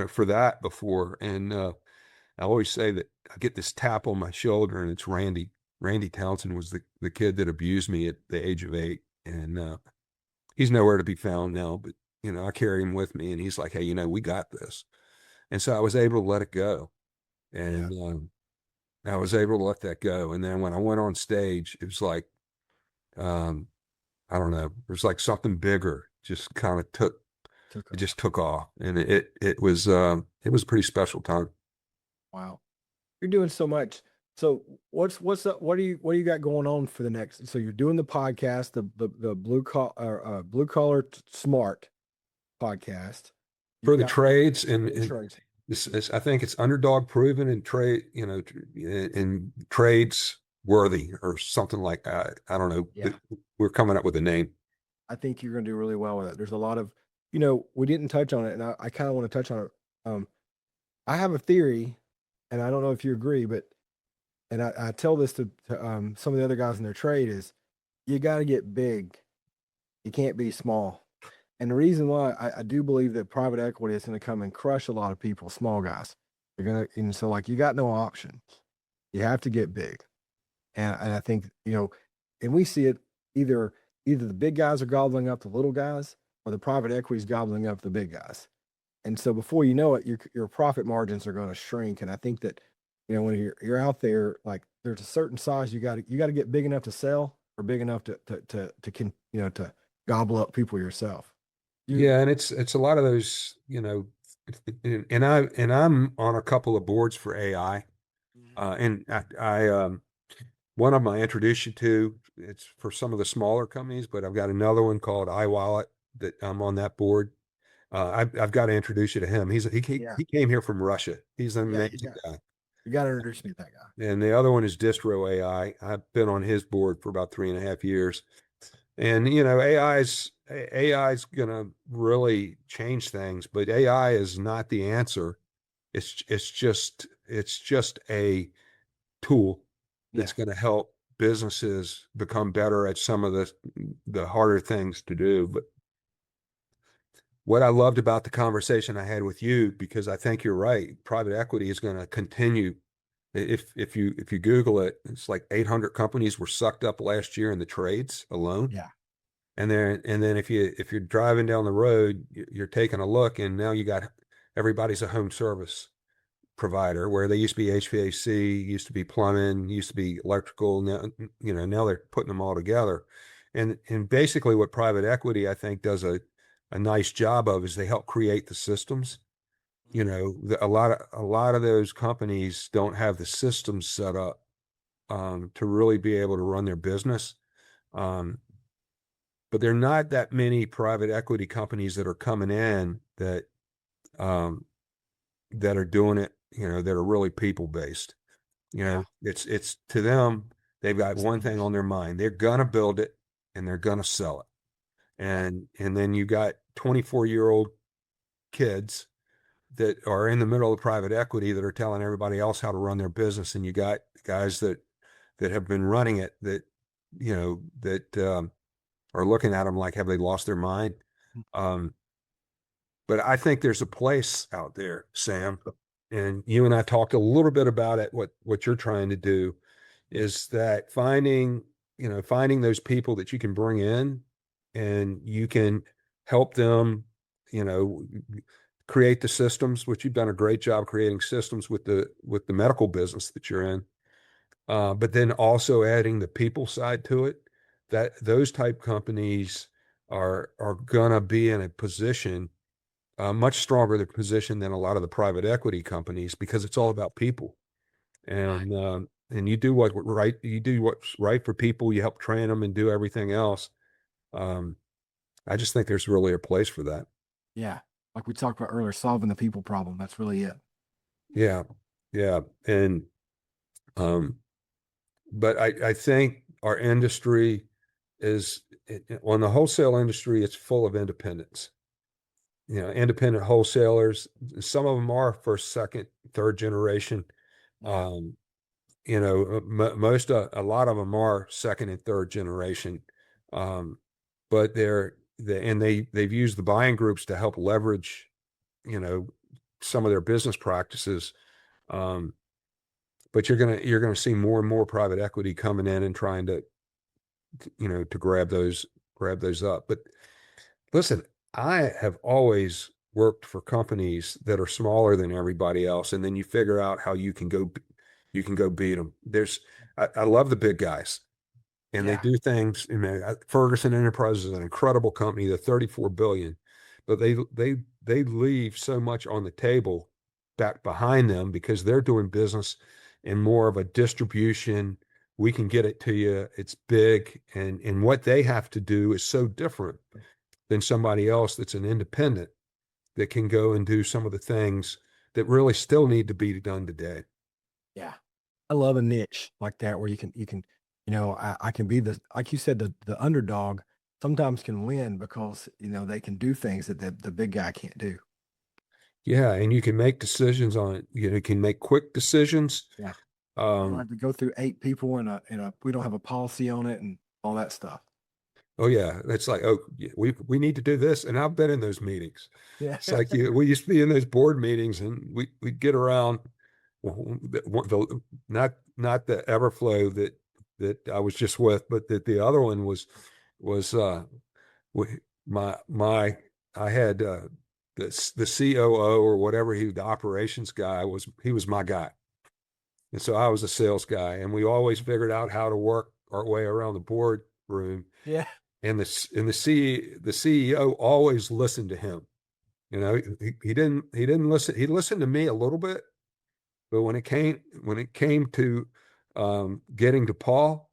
for that before. And I always say that I get this tap on my shoulder, and it's Randy. Randy Townsend was the kid that abused me at the age of 8. And he's nowhere to be found now, but, I carry him with me. And he's like, hey, we got this. And so I was able to let it go. And I was able to let that go. And then when I went on stage, it was like, I don't know, it was like something bigger just kind of took off. And it was a pretty special time. Wow. You're doing so much. So what's up? What do you got going on for the next? So you're doing the podcast, the blue collar smart podcast For the trades and trades. I think it's underdog proven and in trades worthy or something like that. I don't know. Yeah. We're coming up with a name. I think you're going to do really well with it. There's a lot of, we didn't touch on it, and I kind of want to touch on it. I have a theory, and I don't know if you agree, but, and I tell this to some of the other guys in their trade, is you got to get big. You can't be small. And the reason why I do believe that private equity is going to come and crush a lot of people, small guys. They're going to, and so like you got no option. You have to get big. And I think, and we see it either the big guys are gobbling up the little guys, or the private equity is gobbling up the big guys. And so before you know it, your profit margins are going to shrink. And I think that, when you're out there, like there's a certain size you got to get big enough to sell, or big enough to gobble up people yourself. Yeah, and it's a lot of those, and I'm on a couple of boards for AI, and I one of them I introduced you to. It's for some of the smaller companies, but I've got another one called iWallet that I'm on that board. I've got to introduce you to him. He came here from Russia. He's an amazing guy. You got to introduce me to that guy. And the other one is Distro AI. I've been on his board for about 3.5 years. And, AI's going to really change things, but AI is not the answer. It's just a tool that's going to help businesses become better at some of the harder things to do. But what I loved about the conversation I had with you, because I think you're right, private equity is going to continue. If you Google it, it's like 800 companies were sucked up last year in the trades alone. Yeah. And then if you're driving down the road, you're taking a look, and now you got everybody's a home service provider, where they used to be HVAC, used to be plumbing, used to be electrical. Now, now they're putting them all together. And basically what private equity, I think, does a nice job of is they help create the systems. A lot of those companies don't have the systems set up to really be able to run their business. But there are not that many private equity companies that are coming in that are doing it, that are really people based. It's to them, they've got one thing on their mind. They're gonna build it and they're gonna sell it. And then you got 24-year-old kids that are in the middle of private equity that are telling everybody else how to run their business. And you got guys that have been running it that are looking at them like, have they lost their mind? But I think there's a place out there, Sam, and you and I talked a little bit about it. What you're trying to do is that finding those people that you can bring in, and you can help them, create the systems, which you've done a great job creating systems with the medical business that you're in. But then also adding the people side to it, that those type companies are gonna be in a position, much stronger position than a lot of the private equity companies, because it's all about people. And and you do what's right for people, you help train them and do everything else. I just think there's really a place for that. Yeah. Like we talked about earlier, solving the people problem. That's really it. Yeah. Yeah. And, but I think our industry on the wholesale industry, it's full of independents, independent wholesalers. Some of them are first, second, third generation. Yeah. A lot of them are second and third generation. But they've used the buying groups to help leverage, some of their business practices. But you're gonna see more and more private equity coming in and trying to grab those up. But listen, I have always worked for companies that are smaller than everybody else, and then you figure out how you can go beat them. I love the big guys, and they do things. Ferguson Enterprises is an incredible company. They're 34 billion, but they leave so much on the table back behind them because they're doing business in more of a distribution. We can get it to you. It's big, and what they have to do is so different than somebody else that's an independent that can go and do some of the things that really still need to be done today. Yeah. I love a niche like that where you can, I can be like you said, the underdog sometimes can win because, they can do things that the big guy can't do. Yeah. And you can make decisions on it. You can make quick decisions. Yeah. You don't have to go through 8 people we don't have a policy on it and all that stuff. Oh yeah. It's like, oh, we need to do this. And I've been in those meetings. Yeah. It's like we used to be in those board meetings and we'd get around not the Everflow that I was just with, but that the other one was I had the COO or whatever, the operations guy he was my guy. And so I was a sales guy, and we always figured out how to work our way around the board room. Yeah. And the CEO always listened to him. He didn't listen. He listened to me a little bit, but when it came to getting to Paul,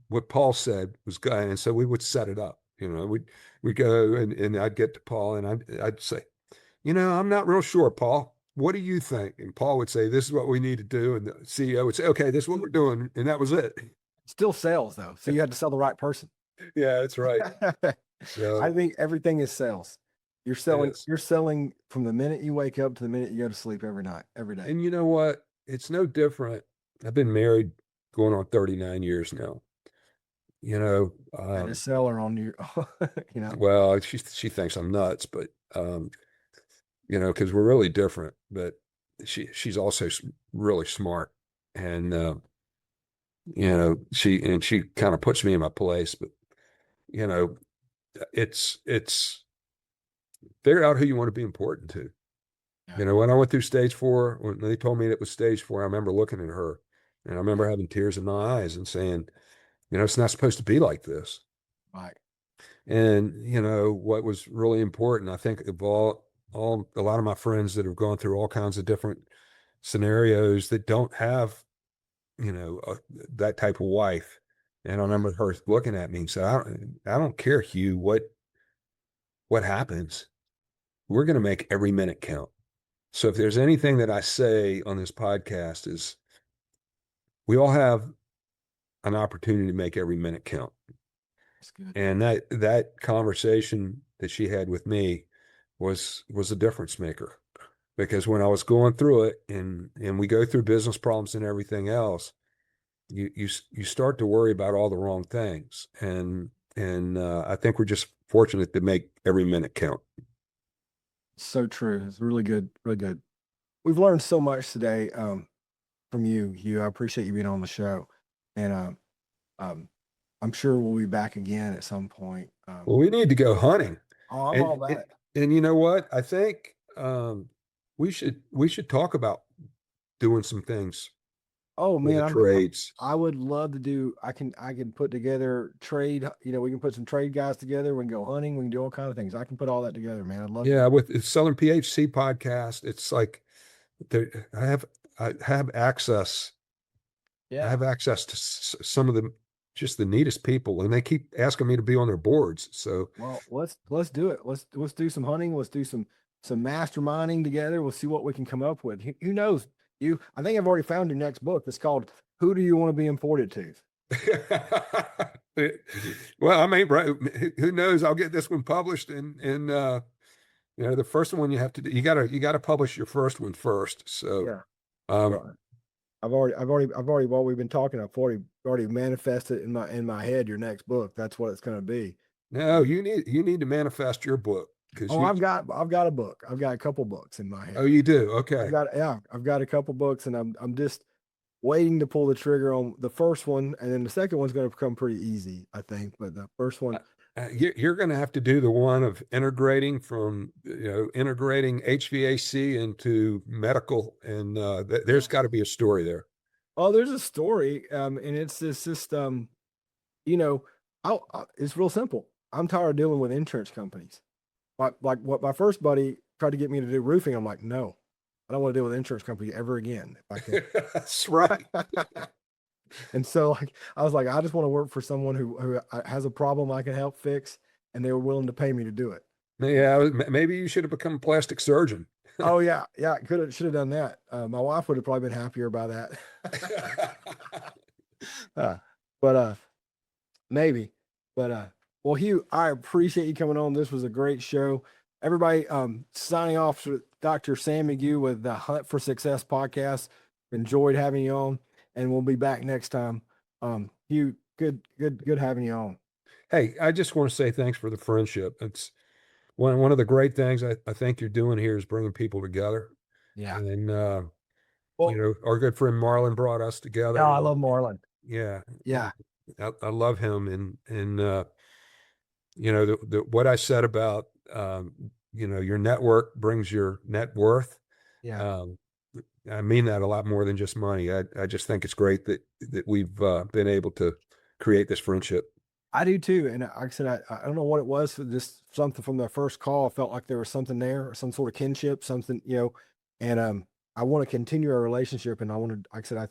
what Paul said was good. And so we would set it up. We'd go and I'd get to Paul and I'd say, I'm not real sure, Paul. What do you think? And Paul would say, this is what we need to do. And the CEO would say, okay, this is what we're doing. And that was it. Still sales though. So you had to sell the right person. Yeah, that's right. So, I think everything is sales. You're selling from the minute you wake up to the minute you go to sleep every night, every day. And you know what? It's no different. I've been married going on 39 years now. And a seller on you, Well, she thinks I'm nuts, but because we're really different. But she's also really smart, and she kind of puts me in my place. But it's figure out who you want to be important to. Yeah. When I went through stage 4, when they told me it was stage 4, I remember looking at her, and I remember having tears in my eyes and saying, it's not supposed to be like this. Right. And, what was really important, I think, of a lot of my friends that have gone through all kinds of different scenarios that don't have, that type of wife. And I remember her looking at me and said, I don't care, Hugh, what happens. We're going to make every minute count. So if there's anything that I say on this podcast is we all have an opportunity to make every minute count. That's good. And that conversation that she had with me was a difference maker, because when I was going through it and we go through business problems and everything else, you start to worry about all the wrong things. And I think we're just fortunate to make every minute count. So true. It's really good. Really good. We've learned so much today from you, Hugh. I appreciate you being on the show. And I'm sure we'll be back again at some point. Well, we need to go hunting. Oh, I'm all that. And you know what? I think we should talk about doing some things. Oh man, trades. I would love to do. I can put together trade. We can put some trade guys together. We can go hunting. We can do all kinds of things. I can put all that together, man. I'd love. Yeah, with the Southern PHC podcast, it's like I have access I have access to some of the just the neatest people, and they keep asking me to be on their boards. So, Well, let's do it. Let's do some hunting. Let's do some masterminding together. We'll see what we can come up with. Who knows? I think I've already found your next book. It's called "Who Do You Want to Be Imported To?" well, I mean, right? Who knows? I'll get this one published, and the first one you have to do. You gotta publish your first one first. So, Yeah. um, Right. I've already while we've been talking, I've already manifested in my head your next book. That's what it's going to be. no, you need to manifest your book because Oh, I've got a book. I've got a couple books in my head. Oh, you do? Okay. I've got a couple books, and I'm just waiting to pull the trigger on the first one, and then the second one's going to become pretty easy, I think. But the first one, you're going to have to do the one of integrating integrating HVAC into medical, and there's got to be a story there. oh, there's a story, and it's just you know, it's real simple. I'm tired of dealing with insurance companies. Like what my first buddy tried to get me to do roofing. I'm like, no, I don't want to deal with insurance company ever again if I can. That's right. And so like I was like, I just want to work for someone who has a problem I can help fix, and they were willing to pay me to do it. Yeah, maybe you should have become a plastic surgeon. Oh yeah, should have done that. My wife would have probably been happier by that. But maybe. But well, Hugh, I appreciate you coming on. This was a great show. Everybody, signing off with Dr. Sam McGough with the Hunt for Success podcast. Enjoyed having you on, and we'll be back next time. Hugh, good having you on. Hey, I just want to say thanks for the friendship. It's one of the great things I think you're doing here is bringing people together. Yeah. And Well, our good friend Marlon brought us together. oh, I love Marlon. Yeah. Yeah. I love him. And what I said about, your network brings your net worth. Yeah. I mean that a lot more than just money. I just think it's great that we've been able to create this friendship. I do too. And like I said, I don't know what it was for this, something from the first call. I felt like there was something there, some sort of kinship, something, and I want to continue our relationship. And I want to, like I said,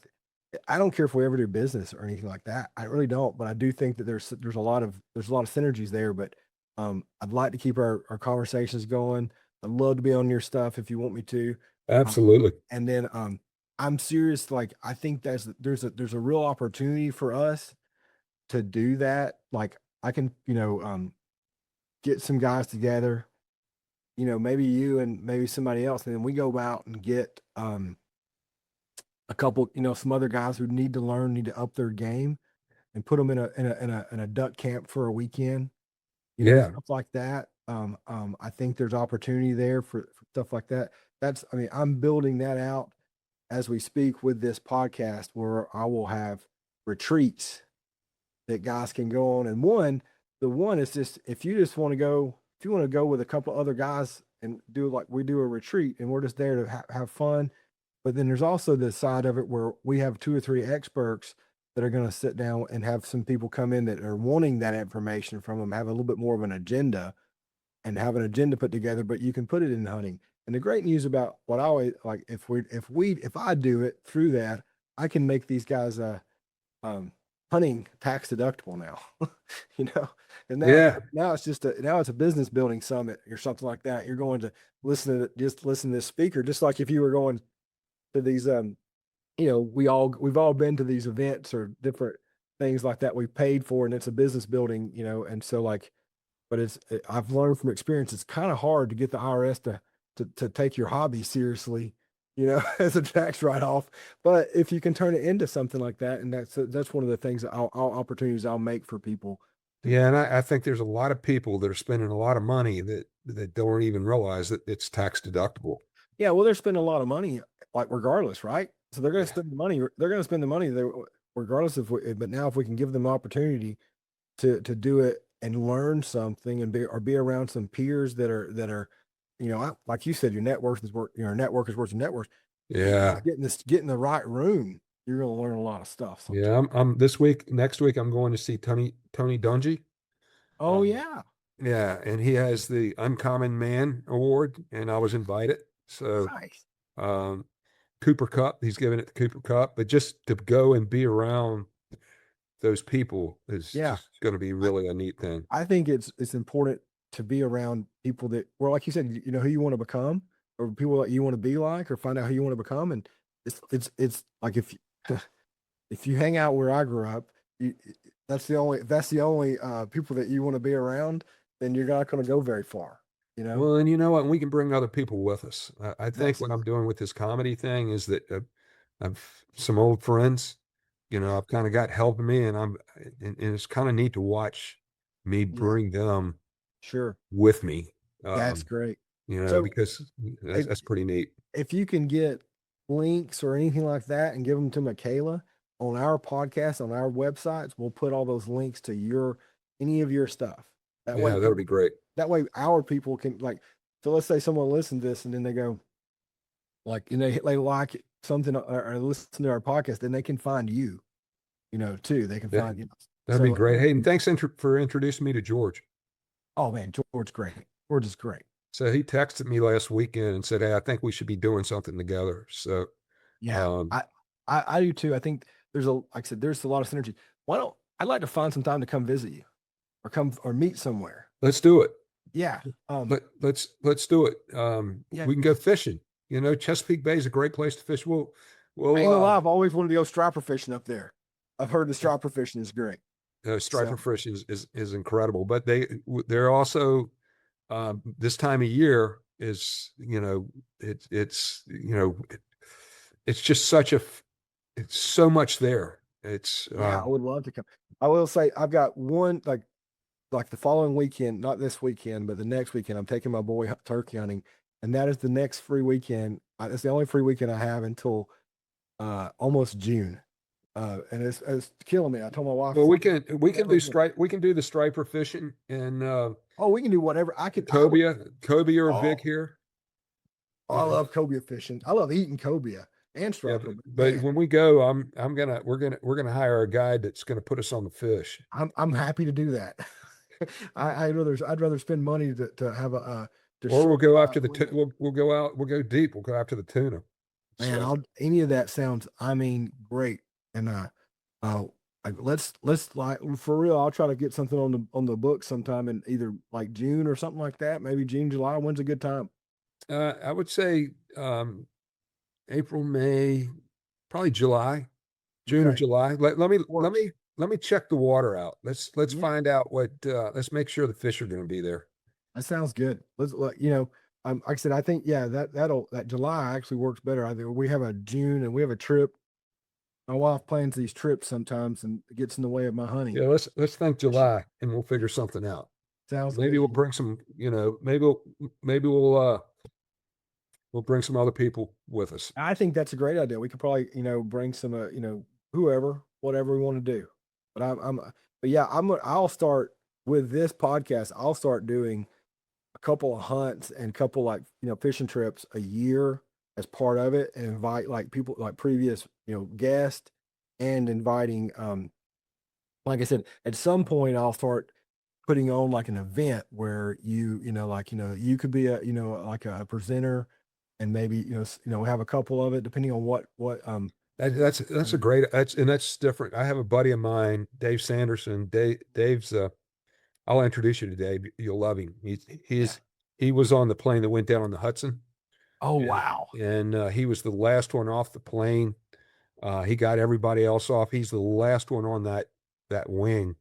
I don't care if we ever do business or anything like that. I really don't, but I do think that there's a lot of synergies there, but I'd like to keep our conversations going. I'd love to be on your stuff if you want me to. Absolutely. And then I'm serious. Like, I think there's a real opportunity for us to do that. Like, I can, get some guys together, maybe you and maybe somebody else, and then we go out and get a couple, some other guys who need to up their game, and put them in a duck camp for a weekend, stuff like that. I think there's opportunity there for stuff like that. I'm building that out as we speak with this podcast, where I will have retreats that guys can go on. And the one is just, if you want to go with a couple other guys and do like we do a retreat, and we're just there to have fun. But then there's also the side of it where we have 2 or 3 experts that are going to sit down and have some people come in that are wanting that information from them, have a little bit more of an agenda, and have an agenda put together, but you can put it in hunting. And the great news about what I always like, if I do it through that, I can make these guys, hunting tax deductible now, and now it's just it's a business building summit or something like that. You're going to listen to this speaker, just like if you were going to these, we've all been to these events or different things like that we paid for, and it's a business building, and so but I've learned from experience, it's kind of hard to get the IRS to take your hobby seriously, as a tax write-off. But if you can turn it into something like that, and that's one of the things that opportunities I'll make for people. Yeah. And I think there's a lot of people that are spending a lot of money that don't even realize that it's tax deductible. Yeah. Well, they're spending a lot of money, like, regardless, right? So they're going to spend the money. They're going to spend the money there regardless but now if we can give them opportunity to do it and learn something and be around some peers that are, like you said, your network is worth your net worth. Yeah. Getting the right room, you're going to learn a lot of stuff. Sometimes. Yeah. I'm next week, I'm going to see Tony Dungy. Oh yeah. Yeah. And he has the Uncommon Man Award, and I was invited. So, nice. Cooper Cup. He's giving it the Cooper Cup, but just to go and be around those people is Yeah. just going to be really a neat thing. I think it's important to be around people that, well, like you said, you know who you want to become, or people that you want to be like, or find out who you want to become. And it's like if you hang out where I grew up, that's the only people that you want to be around, then you're not going to go very far, you know? Well, and you know what? We can bring other people with us. I think what Yes. I'm doing with this comedy thing is that I've some old friends, I've kind of got helping me, and it's kind of neat to watch me Yeah, bring them sure. with me. That's great. Because If, that's pretty neat. if you can get links or anything like that and give them to Michaela on our podcast, on our websites, we'll put all those links to any of your stuff. That way, Yeah, that would be great. that way our people can so let's say someone listened to this and then they go they like something or listen to our podcast, then they can find you, too. They can Yeah, find, that'd be great. Hey, and thanks for introducing me to George. Oh man, George's great. George is great. So he texted me last weekend and said, "Hey, I think we should be doing something together." So Yeah, um, I do too. I think like I said, there's a lot of synergy. I'd like to find some time to come visit you or meet somewhere. let's do it. Yeah. Let's do it. Yeah. We can go fishing. Chesapeake Bay is a great place to fish. I ain't gonna lie, I've always wanted to go striper fishing up there. I've heard the striper fishing is great. striper fishing is incredible, but they're also this time of year is it's just it's so much there. It's Yeah, I would love to come. I will say I've got one like the following weekend, not this weekend, but the next weekend, I'm taking my boy turkey hunting, and that is the next free weekend. It's the only free weekend I have until almost June, and it's killing me. I told my wife. well, we can do the striper fishing and Oh, we can do whatever. I could. cobia are big Oh, here. I love cobia fishing. I love eating cobia and Yeah, striper. but Man, when we go, we're gonna hire a guide that's gonna put us on the fish. I'm happy to do that. I'd rather spend money to have Or we'll go after limit. we'll go out, we'll go deep, we'll go after the tuna. Man, So, any of that sounds, great. And let's like for real. I'll try to get something on the book sometime in either like June or something like that. Maybe June, July. When's a good time? I would say April, May, probably July, June or Okay, July. works. Let me check the water out. Let's Yeah, find out let's make sure the fish are going to be there. that sounds good. Let's like I said, I think that July actually works better. I think we have a June and we have a trip. My wife plans these trips sometimes and it gets in the way of my hunting. Yeah, let's think July and we'll figure something out. Sounds Maybe good. we'll bring some, maybe we'll bring some other people with us. I think that's a great idea. We could probably, bring some, whoever, whatever we want to do. But but yeah, I'll start with this podcast. I'll start doing a couple of hunts and a couple fishing trips a year as part of it, and invite like people like previous, guests, and inviting, like I said, at some point I'll start putting on like an event where you could be like a presenter, and maybe have a couple of it depending on what That's a great that's different. I have a buddy of mine, Dave Sanderson. Dave's I'll introduce you to Dave. You'll love him. yeah. He was on the plane that went down on the Hudson. Oh Yeah. wow. And he was the last one off the plane. He got everybody else off. He's the last one on that wing.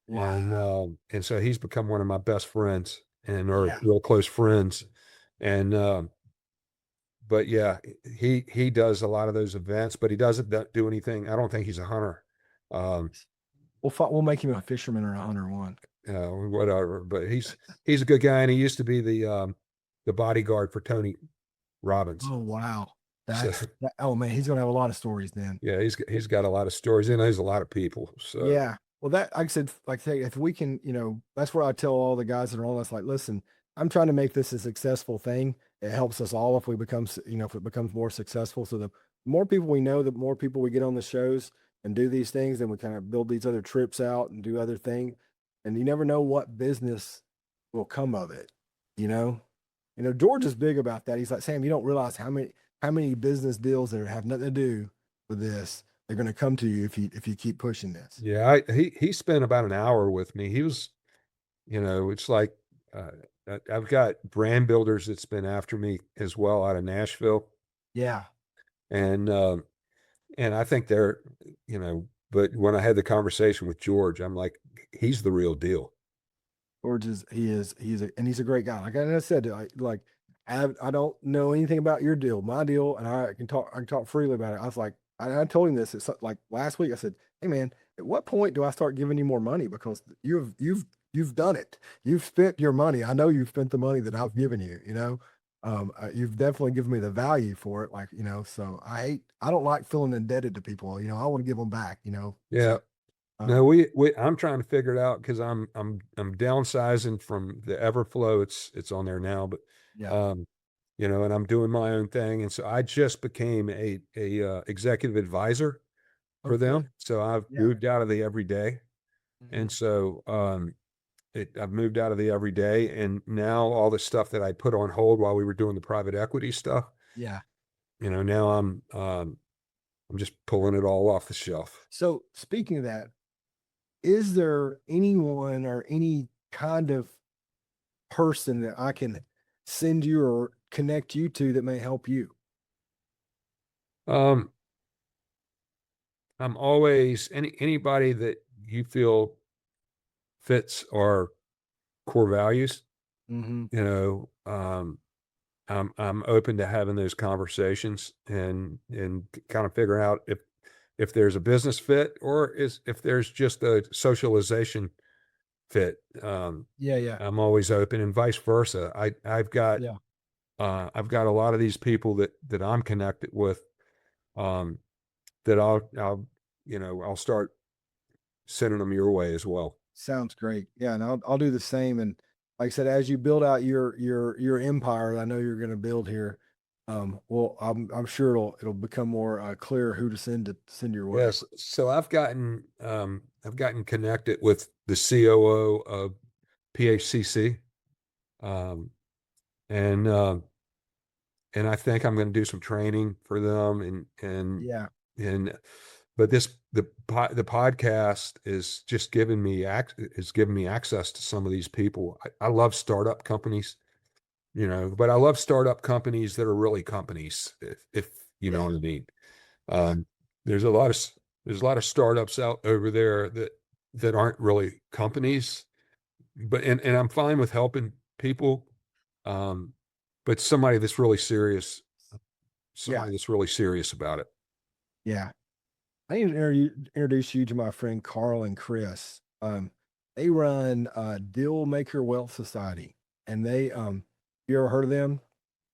Wow. And so he's become one of my best friends and are Yeah. real close friends. And but yeah, he does a lot of those events, but he doesn't do anything. I don't think he's a hunter. Um, We'll make him a fisherman or a hunter one. Whatever. But he's a good guy, and he used to be the bodyguard for Tony Robbins. Oh wow. So Oh man, he's gonna have a lot of stories then. yeah, he's got a lot of stories. He knows a lot of people. So Yeah. Well, that like I said, if we can, that's where I tell all the guys that are on us, like, listen, I'm trying to make this a successful thing. It helps us all if if it becomes more successful. So the more people we know, the more people we get on the shows and do these things, then we kind of build these other trips out and do other things. And you never know what business will come of it, you know? George is big about that. He's like, Sam, you don't realize how many business deals that have nothing to do with this, they're going to come to you if you keep pushing this. Yeah, he spent about an hour with me. He was, it's like I've got brand builders that's been after me as well out of Nashville, Yeah. and I think they're, but when I had the conversation with George, I'm like, he's the real deal. George he's a great guy. Like I said, I don't know anything about your deal, my deal, and I can talk freely about it. I was like, I told him this. It's like last week. I said, hey man, at what point do I start giving you more money? Because you've done it. You've spent your money. I know you've spent the money that I've given you. You've definitely given me the value for it. So I don't like feeling indebted to people. I want to give them back. Yeah. So, No, I'm trying to figure it out because I'm downsizing from the Everflow. It's on there now, but yeah. and I'm doing my own thing, and so I just became a executive advisor for Okay. them. So I've Yeah. moved out of the everyday, and so I've moved out of the everyday, and now all the stuff that I put on hold while we were doing the private equity stuff, Yeah. now I'm just pulling it all off the shelf. So speaking of that, is there anyone or any kind of person that I can send you or connect you to that may help you? Um, I'm always anybody that you feel fits our core values, Mm-hmm. I'm open to having those conversations and kind of figuring out if there's a business fit or if there's just a socialization fit. Yeah. Yeah. I'm always open and vice versa. Yeah. I've got a lot of these people that I'm connected with, um, that I'll start sending them your way as well. Sounds great. Yeah. And I'll do the same. And like I said, as you build out your empire, I know you're going to build here. Well, I'm sure it'll become more clear who to send your way. Yes. So I've gotten connected with the COO of PHCC. Um, and I think I'm going to do some training for them Yeah. and but the podcast is just giving me access to some of these people. I love startup companies, but I love startup companies that are really companies, if you know what I mean. Um, there's a lot of startups out over there that aren't really companies, but and I'm fine with helping people, um, but Yeah. somebody that's really serious about it. Yeah. I need to introduce you to my friend Carl and Chris. They run Deal Maker Wealth Society, and you ever heard of them?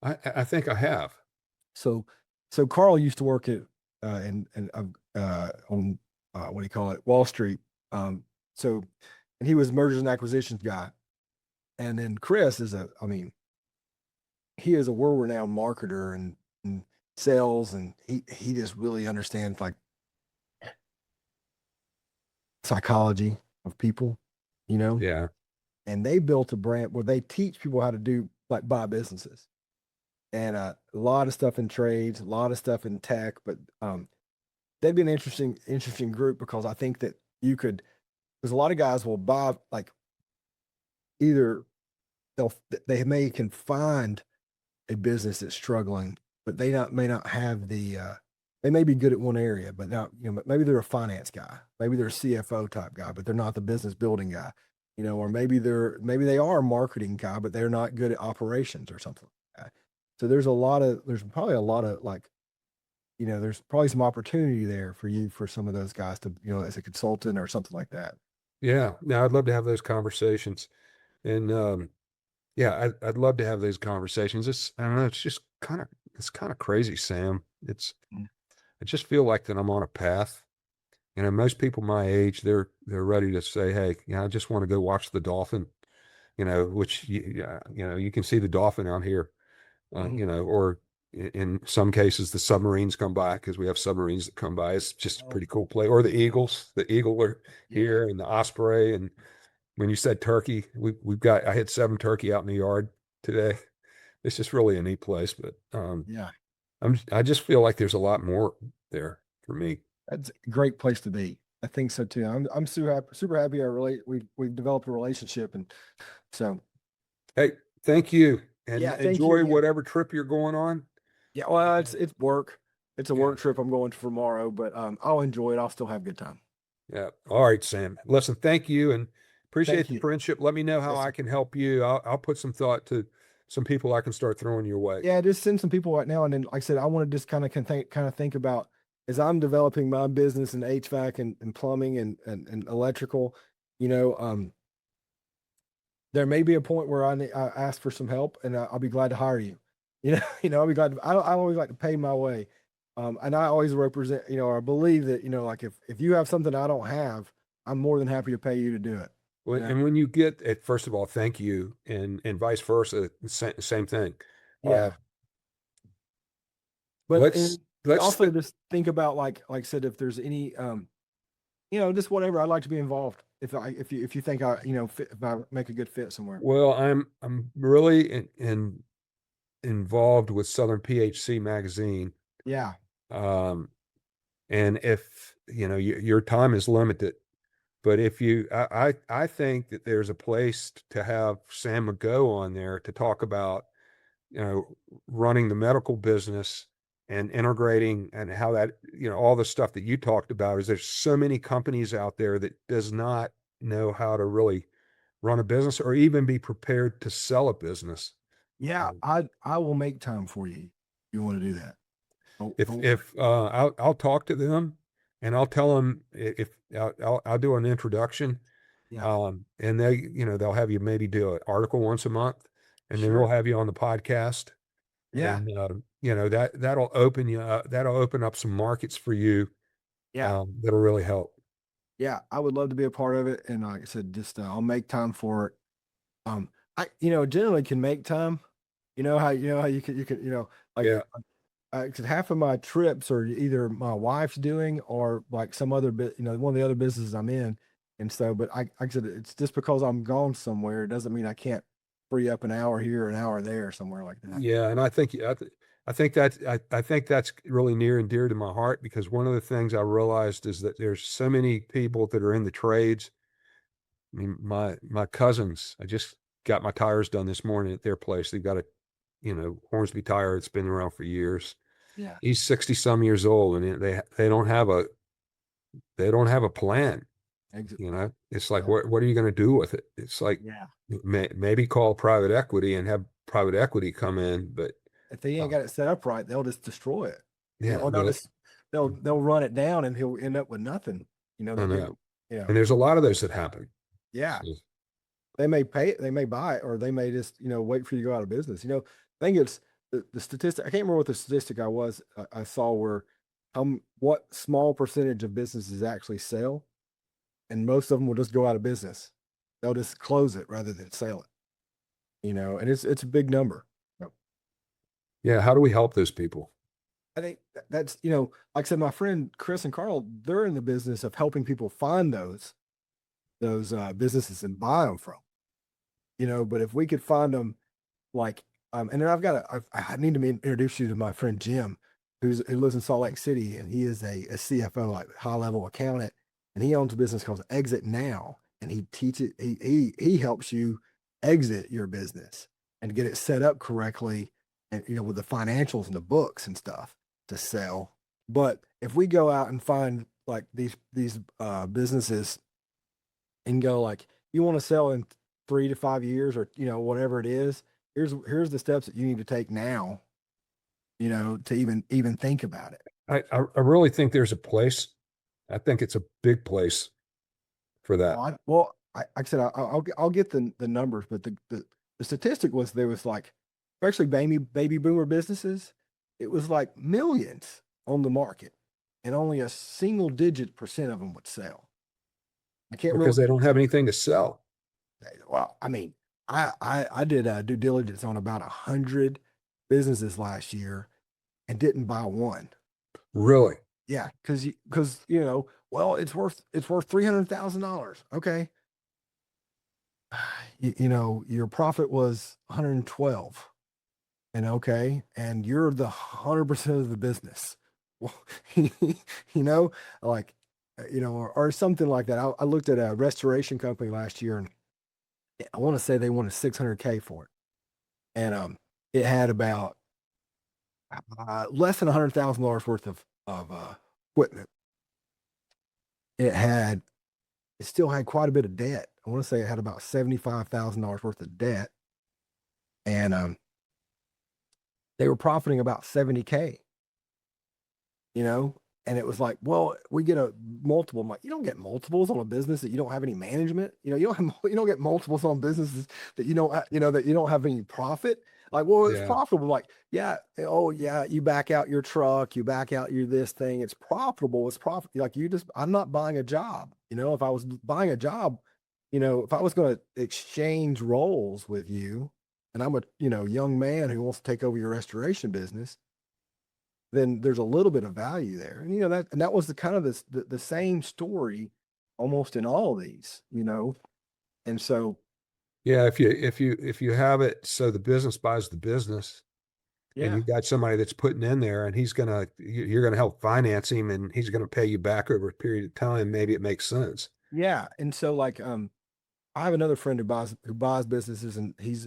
I think I have. So, Carl used to work at on what do you call it, Wall Street. So, and he was mergers and acquisitions guy, and then Chris he is a world renowned marketer and sales, and he just really understands like psychology of people, Yeah. and they built a brand where they teach people how to do like buy businesses and a lot of stuff in trades, a lot of stuff in tech, but they'd be an interesting group because I think that because a lot of guys will buy like either they may can find a business that's struggling, but may not have they may be good at one area, but not, maybe they're a finance guy, maybe they're a CFO type guy, but they're not the business building guy, or maybe they are a marketing guy, but they're not good at operations or something like that. So there's probably a lot of like, there's probably some opportunity there for you, for some of those guys to, as a consultant or something like that. Yeah. Now I'd love to have those conversations. And yeah, I'd love to have those conversations. I don't know, it's kind of crazy, Sam. I just feel like that I'm on a path. Most people my age, they're ready to say, hey, I just want to go watch the dolphin, which you can see the dolphin out here, or in some cases the submarines come by because we have submarines that come by. It's just a pretty cool play. Or the eagles. The eagle are here, and the osprey. And when you said turkey, I had 7 turkey out in the yard today. it's just really a neat place. But Yeah, I just feel like there's a lot more there for me. that's a great place to be. I think so too. I'm super happy. We've developed a relationship, and so Hey, thank you, and yeah, thank you enjoy again. whatever trip you're going on. Yeah, well, it's work. It's a Yeah. work trip I'm going to tomorrow, but I'll enjoy it. I'll still have a good time. Yeah. All right, Sam. Listen, thank you and appreciate Thank the you. friendship. Let me know how Yes, I sir. can help you. I'll put some thought to some people I can start throwing your way. Yeah, just send some people right now, and then like I said, I want to just kind of think about as I'm developing my business in HVAC and plumbing and electrical. You know, there may be a point where I ask for some help, and I'll be glad to hire you. I'll be glad. I always like to pay my way, and I always represent. Or I believe that like if you have something I don't have, I'm more than happy to pay you to do it. Well, You know? and when you get it, first of all, thank you, and vice versa, same thing. Uh, Yeah, but let's and let's also just think about like I said, if there's any just whatever. I'd like to be involved. If you think if I make a good fit somewhere. well, I'm really involved with Southern PHC magazine. Yeah, Um, and if your time is limited, but if I think that there's a place to have Sam McGough on there to talk about, running the medical business and integrating and how that, all the stuff that you talked about is there's so many companies out there that does not know how to really run a business or even be prepared to sell a business. yeah. Um, I will make time for you. You want to do that? if I'll talk to them and I'll tell them if I'll do an introduction. Yeah, And they'll have you maybe do an article once a month, and then we'll sure. have you on the podcast. Yeah, And that'll open you up, that'll open up some markets for you, yeah, that'll really help. yeah. I would love to be a part of it, and like I said, just I'll make time for it. I generally can make time. You know how you can like Yeah. because half of my trips are either my wife's doing or like some other bit, one of the other businesses I'm in. And so, but like I said, it's just because I'm gone somewhere, it doesn't mean I can't free up an hour here, an hour there, somewhere like that. Yeah, and I think that's really near and dear to my heart because one of the things I realized is that there's so many people that are in the trades. I mean, my cousins, I just got my tires done this morning at their place. They've got a, Hornsby tire that's been around for years. Yeah. He's 60 some years old and they don't have a plan. Exit. It's like, Yeah. what are you going to do with it? It's like, Yeah. maybe call private equity and have private equity come in, but If they ain't uh, got it set up right, they'll just destroy it. yeah, Or they'll run it down and he'll end up with nothing. I They, know. And there's a lot of those that happen. yeah. So, They may pay it, they may buy it, or they may just, wait for you to go out of business. I think it's the statistic. I can't remember what the statistic I saw where what small percentage of businesses actually sell, and most of them will just go out of business. They'll just close it rather than sell it. And it's a big number. So yeah, how do we help those people? I think that's like I said, my friend Chris and Carl, they're in the business of helping people find those businesses and buy them from. But if we could find them, like, and then I need to introduce you to my friend Jim, who lives in Salt Lake City, and he is a CFO, like high level accountant, and he owns a business called Exit Now, and he helps you exit your business and get it set up correctly, and with the financials and the books and stuff to sell. But if we go out and find like these businesses and go like, you want to sell in 3 to 5 years or whatever it is, here's the steps that you need to take now, to even think about it. I really think there's a place. I think it's a big place for that. Like I said, I'll get the numbers, but the statistic was there was like, especially baby boomer businesses, it was like millions on the market, and only a single digit percent of them would sell. I can't Because really. they don't have anything to sell. Well, I mean, I did due diligence on about 100 businesses last year and didn't buy one. Really? Yeah, because well, it's worth $300,000. Okay, your profit was 112. And okay, and you're the 100% of the business. Well, you know, like, or something like that. I looked at a restoration company last year, and I want to say they wanted 600K for it. And it had about less than $100,000 worth of equipment. It still had quite a bit of debt. I want to say it had about $75,000 worth of debt, and they were profiting about 70K. And it was like, well, we get a multiple. I'm like, you don't get multiples on a business that you don't have any management. You don't get multiples on businesses that that you don't have any profit. Like, well, it's Yeah. profitable. Like, yeah, oh yeah, you back out your truck, you back out your this thing. It's profitable. It's profit. Like I'm not buying a job. If I was buying a job, if I was going to exchange roles with you, and I'm a young man who wants to take over your restoration business, then there's a little bit of value there. And that was the kind of the same story almost in all of these. And so Yeah. If you have it so the business buys the business, and yeah, you've got somebody that's putting in there, and you're gonna help finance him, and he's gonna pay you back over a period of time, maybe it makes sense. yeah. And so like I have another friend who buys businesses, and he's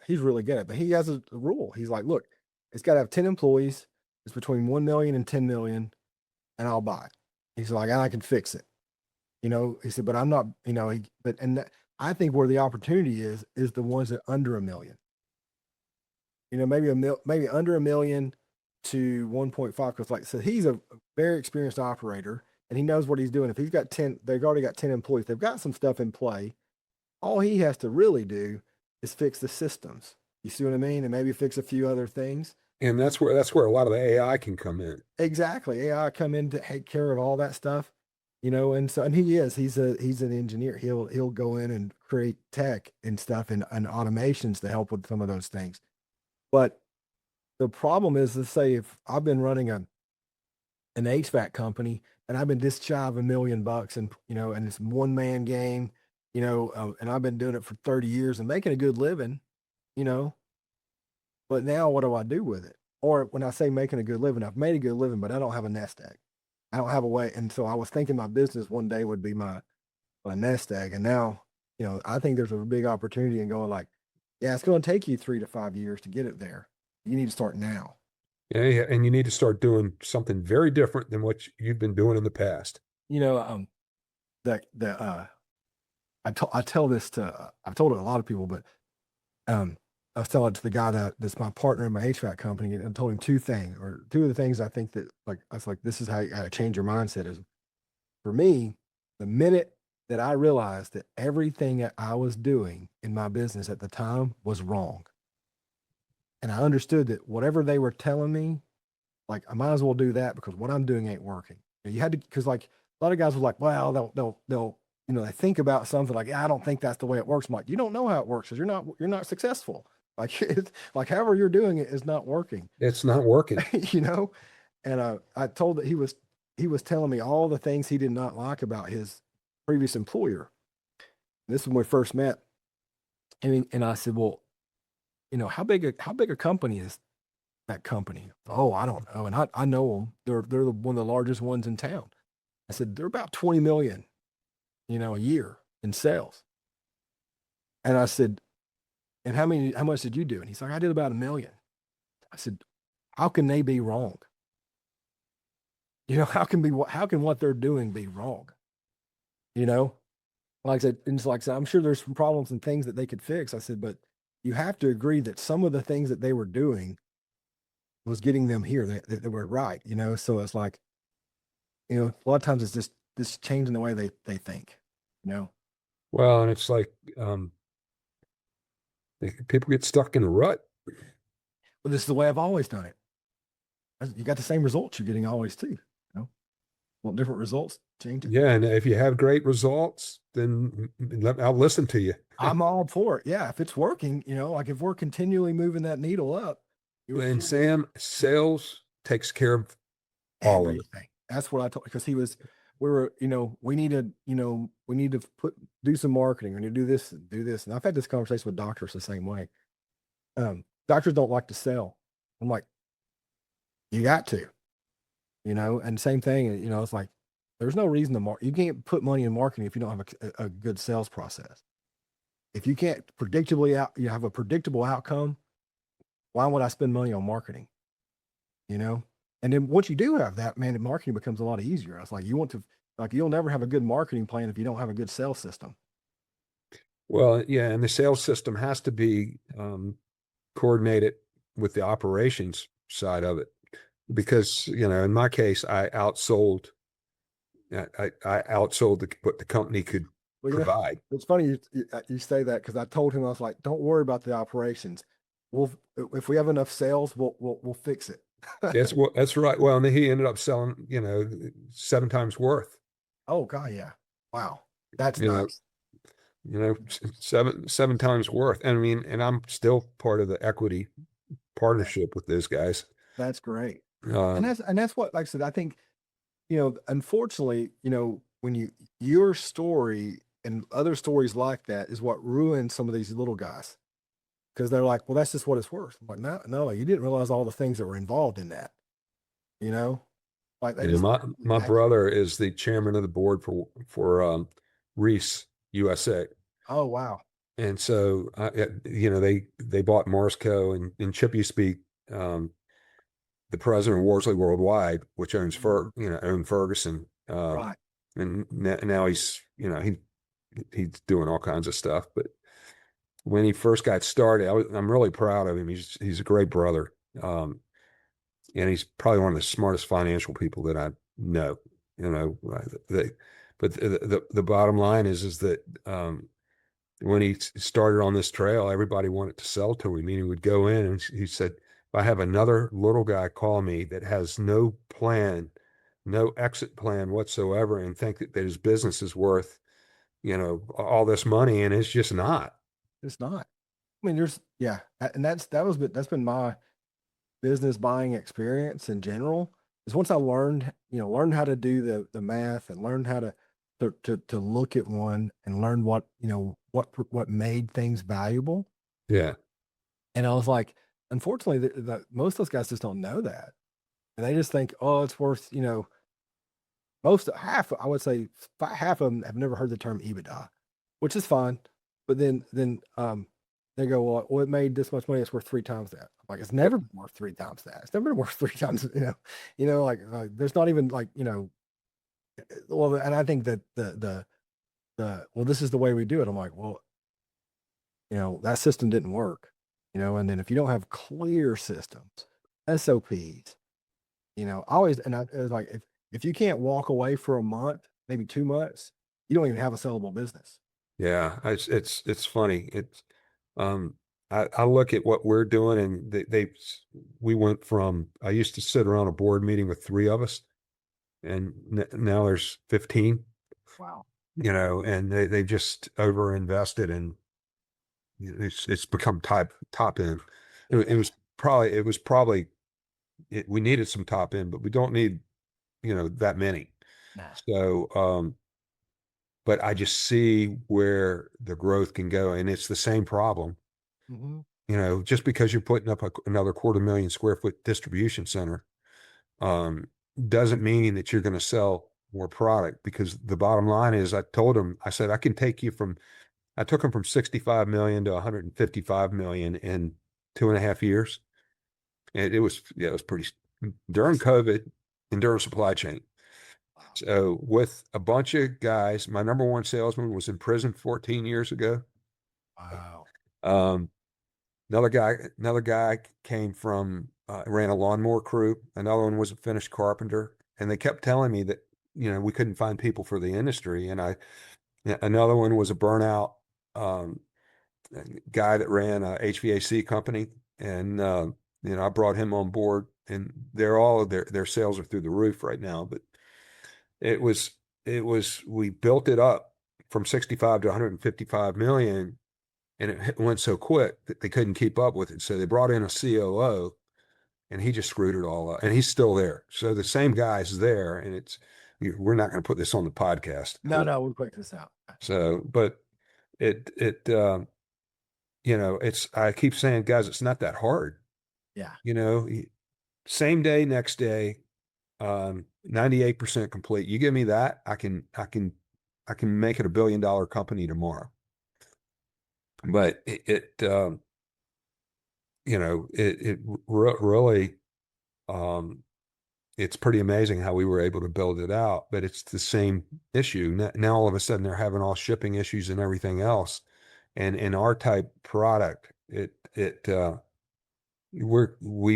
really good at it, but he has a rule. He's like, look, it's got to have 10 employees. It's between 1 million and 10 million, and I'll buy it. He's like, and I can fix it. He said, but I'm not, I think where the opportunity is the ones that under a million. Maybe under a million to 1.5, because like I said, he's a very experienced operator, and he knows what he's doing. If he's got 10, they've already got 10 employees. They've got some stuff in play. All he has to really do is fix the systems. You see what I mean? And maybe fix a few other things. And that's where a lot of the AI can come in. Exactly. AI come in to take care of all that stuff, and he's an engineer. He'll go in and create tech and stuff and automations to help with some of those things. But the problem is, let's say if I've been running an HVAC company, and I've been just shy of $1 million, and it's one man game, and I've been doing it for 30 years and making a good living, you know, but now what do I do with it? Or when I say making a good living, I've made a good living, but I don't have a nest egg. I don't have a way. And so I was thinking my business one day would be my nest egg. And now, I think there's a big opportunity in going like, yeah, it's going to take you 3 to 5 years to get it there. You need to start now. Yeah, yeah, and you need to start doing something very different than what you've been doing in the past. I tell this to, I've told it to a lot of people, but I was telling it to the guy that's my partner in my HVAC company, and I told him two of the things I think that, like, I was like, this is how you gotta change your mindset. Is, for me, the minute that I realized that everything that I was doing in my business at the time was wrong, and I understood that whatever they were telling me, like, I might as well do that because what I'm doing ain't working. You had to, because like a lot of guys were like, well, they'll they think about something like, I don't think that's the way it works. I'm like, you don't know how it works because you're not successful. Like, like however you're doing it is not working. It's not working. And I told that he was telling me all the things he did not like about his previous employer. This is when we first met. And I said, well, how big a company is that company? Oh, I don't know. And I know them. They're one of the largest ones in town. I said, they're about 20 million, a year in sales. And I said, and how much did you do? And he's like, I did about 1 million. I said, how can they be wrong? How can what they're doing be wrong? Like I said, and it's like I said, I'm sure there's some problems and things that they could fix. I said, but you have to agree that some of the things that they were doing was getting them here. They were right, So it's like, a lot of times it's just this changing the way they think, Well, and it's like people get stuck in a rut. Well, this is the way I've always done it. You got the same results you're getting always too. Want different results? Change it. Yeah, and if you have great results, then I'll listen to you. I'm all for it. Yeah, if it's working, like if we're continually moving that needle up. And Sam, sales takes care of all of it. That's what I told, because we need to do some marketing. We need to do this. And I've had this conversation with doctors the same way. doctors don't like to sell. I'm like, you got to, and same thing, it's like, there's no reason to you can't put money in marketing if you don't have a good sales process. If you can't you have a predictable outcome, why would I spend money on marketing? And then once you do have that, man, marketing becomes a lot easier. It's like, you'll never have a good marketing plan if you don't have a good sales system. Well, yeah, and the sales system has to be coordinated with the operations side of it, because in my case, I outsold what the company could provide. It's funny you say that, because I told him, I was like, don't worry about the operations. If we have enough sales, we'll fix it. That's right. Well, and then he ended up selling 7 times worth. Oh God, yeah. Wow, that's nice. Know, 7 times worth. And I mean, and I'm still part of the equity partnership with those guys. That's great. And that's what, like I said, I think, unfortunately, when your story and other stories like that is what ruins some of these little guys, because they're like, well, that's just what it's worth. I'm like, no, you didn't realize all the things that were involved in that. Like my brother is the chairman of the board for Reese USA. Oh wow! And so they bought Marsco, and Chip used to be the president of Worsley Worldwide, which owns owned Ferguson. Right. And now he's he's doing all kinds of stuff. But when he first got started, I'm really proud of him. He's a great brother. And he's probably one of the smartest financial people that I know. But the bottom line is that when he started on this trail, everybody wanted to sell to him. He would go in and he said, if I have another little guy call me that has no plan, no exit plan whatsoever, and think that his business is worth, all this money, and it's just not. It's not. I mean, and that's been my business buying experience in general. Is once I learned how to do the math, and learned how to look at one, and learn what made things valuable. Yeah. And I was like, unfortunately, most of those guys just don't know that, and they just think, oh, it's worth, half. I would say half of them have never heard the term EBITDA, which is fine. But then they go, well, it made this much money. It's worth 3 times that. I'm like, it's never been worth 3 times that. It's never been worth 3 times. Like there's not even like Well, and I think that well, this is the way we do it. I'm like, well, that system didn't work. And then if you don't have clear systems, SOPs, always, and it was like, if you can't walk away for a month, maybe 2 months, you don't even have a sellable business. Yeah, it's funny. I look at what we're doing, and we went from, I used to sit around a board meeting with 3 of us, and now there's 15. Wow. And they just over-invested, and it's become top end. It was probably we needed some top end, but we don't need that many. Nah. So but I just see where the growth can go, and it's the same problem. Mm-hmm. Just because you're putting up another 250,000 square foot distribution center doesn't mean that you're going to sell more product, because the bottom line is, I told him, I said, I took him from 65 million to 155 million in 2.5 years. And it was pretty, during COVID and during supply chain. So with a bunch of guys, my number 1 salesman was in prison 14 years ago. Wow. Another guy came from, ran a lawnmower crew. Another one was a finished carpenter. And they kept telling me that, we couldn't find people for the industry. And another one was a burnout guy that ran a HVAC company. And, I brought him on board, and their sales are through the roof right now. But we built it up from 65 to 155 million, and it went so quick that they couldn't keep up with it. So they brought in a COO, and he just screwed it all up, and he's still there. So the same guy's there, and we're not going to put this on the podcast. No, we'll quick this out. So, but I keep saying, guys, it's not that hard. Yeah. Same day, next day, 98% complete. You give me that, I can make it $1 billion company tomorrow. But really, it's pretty amazing how we were able to build it out, but it's the same issue. Now all of a sudden they're having all shipping issues and everything else. And in our type product, we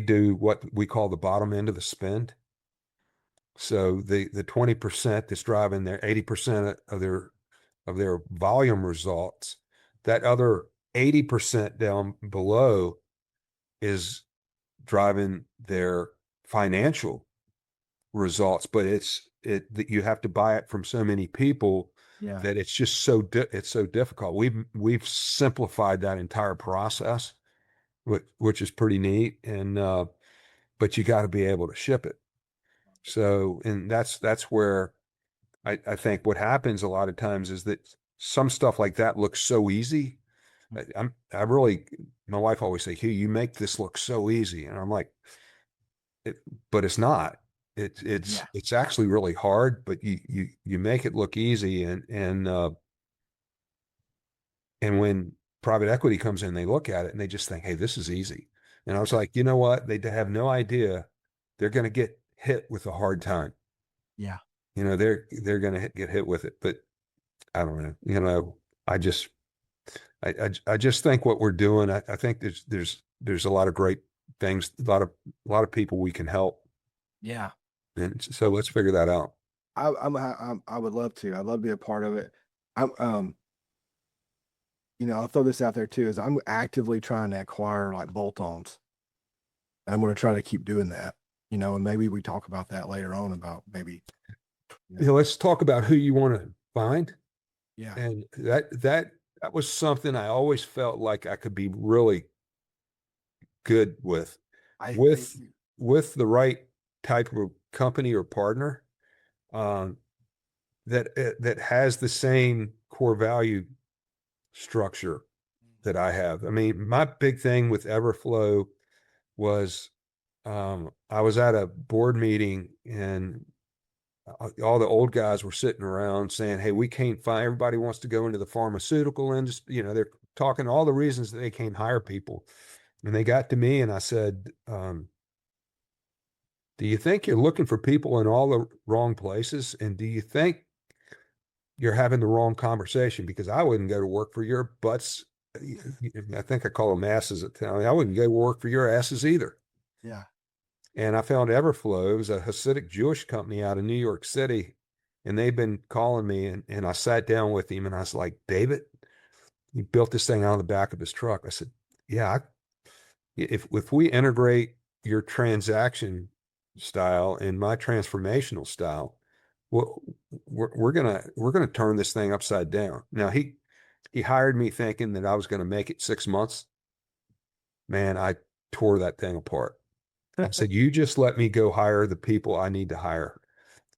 do what we call the bottom end of the spend. So the 20% that's driving their 80% of their volume results, that other 80% down below is driving their financial results, but you have to buy it from so many people that it's just it's so difficult. We've simplified that entire process, which is pretty neat. And but you got to be able to ship it. So, and that's where I think what happens a lot of times is that some stuff like that looks so easy. My wife always say, Hugh, you make this look so easy. And I'm like, but it's not. It's actually really hard, but you make it look easy. And when private equity comes in, they look at it and they just think, hey, this is easy. And I was like, you know what? They have no idea they're going to get hit with a hard time. Yeah. They're going to get hit with it, but I don't know. I just think what we're doing, I think there's a lot of great things, a lot of people we can help. Yeah. And so let's figure that out. I would love to. I'd love to be a part of it. I'll throw this out there too, is I'm actively trying to acquire like bolt-ons. I'm going to try to keep doing that, and maybe we talk about that later on about maybe. Let's talk about who you want to find. Yeah. And that was something I always felt like I could be really good with the right type of company or partner that has the same core value structure that I have. I mean, my big thing with Everflow was I was at a board meeting and all the old guys were sitting around saying, hey, we can't find, everybody wants to go into the pharmaceutical industry. They're talking all the reasons that they can't hire people. And they got to me and I said, do you think you're looking for people in all the wrong places? And do you think you're having the wrong conversation? Because I wouldn't go to work for your butts. I think I call them asses at the time. I wouldn't go to work for your asses either. Yeah. And I found Everflow. It was a Hasidic Jewish company out of New York City. And they've been calling me and I sat down with him and I was like, David, he built this thing out of the back of his truck. I said, yeah, if we integrate your transaction style and my transformational style, well, we're gonna turn this thing upside down. Now he hired me thinking that I was going to make it 6 months. Man, I tore that thing apart. I said, you just let me go hire the people I need to hire.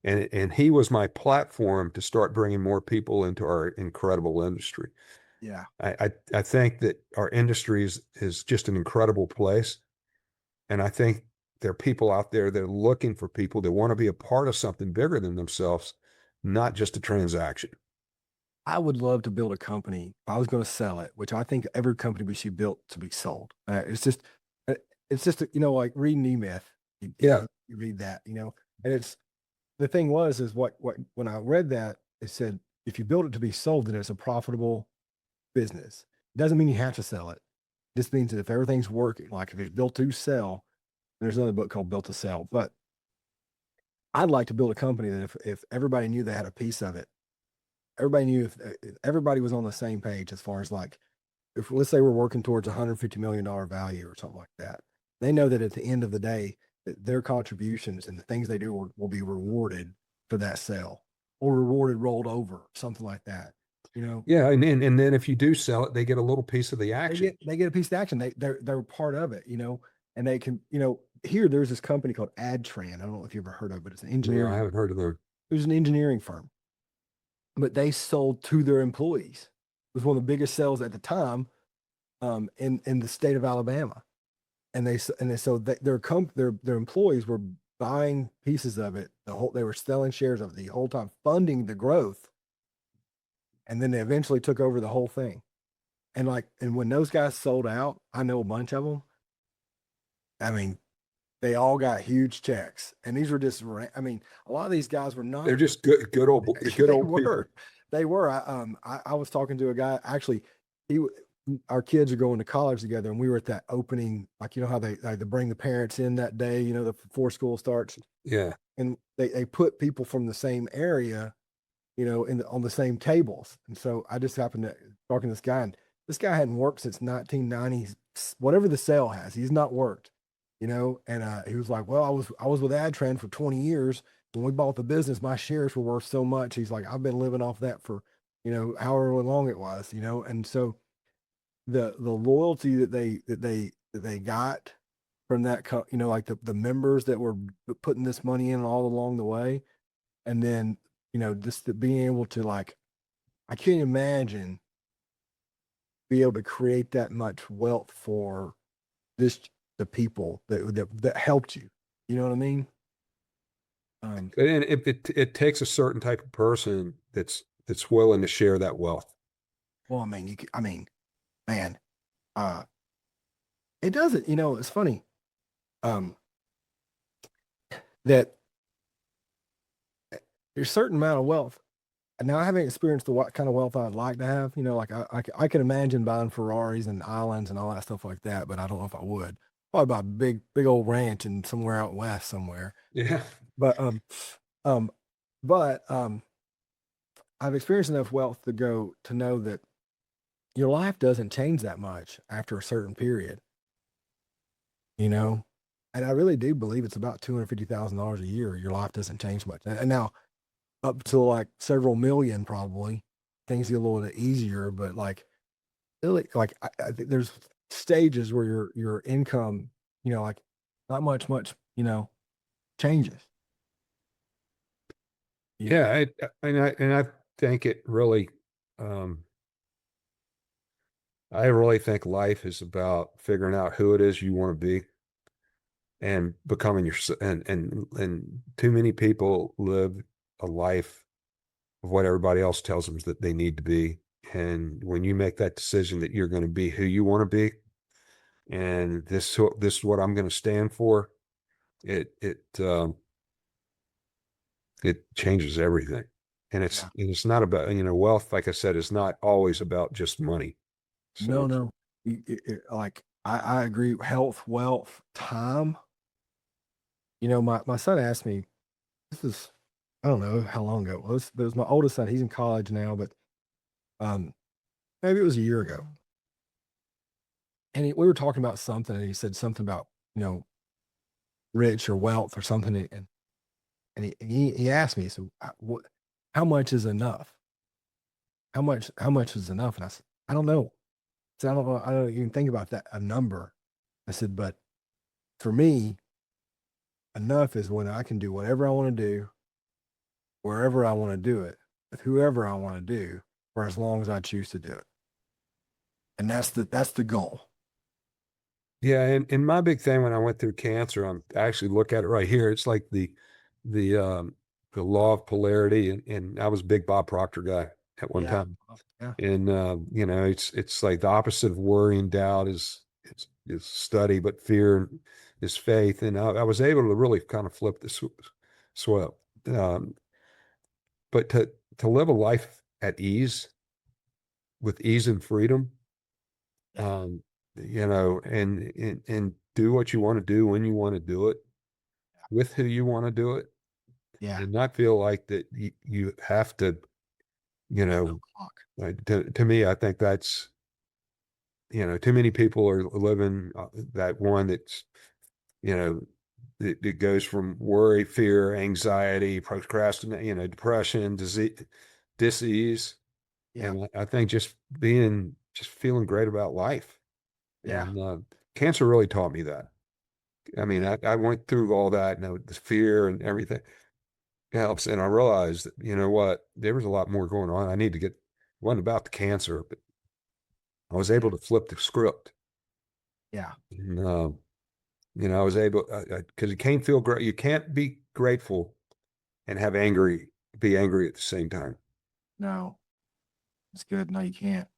And he was my platform to start bringing more people into our incredible industry. Yeah. I think that our industry is just an incredible place. And I think there are people out there that are looking for people that want to be a part of something bigger than themselves, not just a transaction. I would love to build a company. If I was going to sell it, which I think every company we should build to be sold. It's just, like reading E-Myth. You read that, and it's, the thing is what when I read that, it said, if you build it to be sold, then it's a profitable business. It doesn't mean you have to sell it. This means that if everything's working, like if it's built to sell, there's another book called Built to Sell. But I'd like to build a company that if everybody knew they had a piece of it, everybody knew if everybody was on the same page as far as like, if let's say we're working towards $150 million value or something like that, they know that at the end of the day, that their contributions and the things they do will be rewarded for that sale or rewarded rolled over, something like that. Yeah, and then if you do sell it, they get a little piece of the action. They get a piece of action. They're part of it, and they can, here there's this company called AdTran. I don't know if you've ever heard of it, but it's an engineering. No, I haven't heard of them. It was an engineering firm, but they sold to their employees. It was one of the biggest sales at the time in the state of Alabama, and their employees were buying pieces of it they were selling shares of it the whole time, funding the growth, and then they eventually took over the whole thing. And when those guys sold out, I know a bunch of them. I mean, they all got huge checks, and these were just. I mean, a lot of these guys were not. They're just good old They people. were. They were. I was talking to a guy. Actually, our kids are going to college together, and we were at that opening. Like, you know how they bring the parents in that day. You know, before school starts. Yeah. And they put people from the same area, you know, on the same tables. And so I just happened to talking to this guy, and this guy hadn't worked since 1990s, whatever the sale has. He's not worked, you know. And he was like, "Well, I was with Adtran for 20 years. When we bought the business, my shares were worth so much." He's like, "I've been living off that for, you know, however long it was, you know." And so the loyalty that they got from that, you know, like the members that were putting this money in all along the way, and then, you know, just being able to, like, I can't imagine be able to create that much wealth for the people that helped you. You know what I mean? And it takes a certain type of person that's willing to share that wealth. Well, I mean, man, it doesn't, you know, it's funny, that there's a certain amount of wealth. And now I haven't experienced what kind of wealth I'd like to have, you know, like I can imagine buying Ferraris and islands and all that stuff like that, but I don't know if I would. Probably buy a big old ranch and somewhere out west somewhere. Yeah. But I've experienced enough wealth to know that your life doesn't change that much after a certain period, you know. And I really do believe it's about $250,000 a year. Your life doesn't change much. And now up to like several million, probably things get a little bit easier, but like really, like I think there's stages where your income, you know, like not much, you know, changes. Yeah. I think it really, I really think life is about figuring out who it is you want to be and becoming yourself. And too many people live a life of what everybody else tells them that they need to be. And when you make that decision that you're going to be who you want to be, and this is what I'm going to stand for, it changes everything. And it's not about, you know, wealth, like I said, is not always about just money. So, No. Like I agree. Health, wealth, time. You know, my son asked me, this is, I don't know how long ago it was, but it was my oldest son. He's in college now, but maybe it was a year ago. And we were talking about something, and he said something about, you know, rich or wealth or something. And he asked me, so how much is enough? How much is enough? And I said, I don't know. I said, I don't know. I don't even think about that, a number. I said, but for me, enough is when I can do whatever I want to do, wherever I want to do it, with whoever I want to do, for as long as I choose to do it. And that's the goal. yeah. And my big thing when I went through cancer, I actually look at it right here. It's like the law of polarity. And I was a big Bob Proctor guy at one time. Yeah. And, you know, it's like the opposite of worry and doubt is study, but fear is faith. And I was able to really kind of flip the swell. But to live a life at ease, with ease and freedom, you know, and do what you want to do when you want to do it, with who you want to do it, and not feel like that you have to, you know, to me, I think that's, you know, too many people are living that one that's, you know, it goes from worry, fear, anxiety, procrastination, you know, depression, disease. Yeah. And I think just feeling great about life. Yeah. And cancer really taught me that. I mean, I went through all that, you know, the fear and everything helps. And I realized that, you know what, there was a lot more going on. I need to it wasn't about the cancer, but I was able to flip the script. Yeah. And, I was able, because you can't feel great. You can't be grateful and be angry at the same time. No, it's good. No, you can't.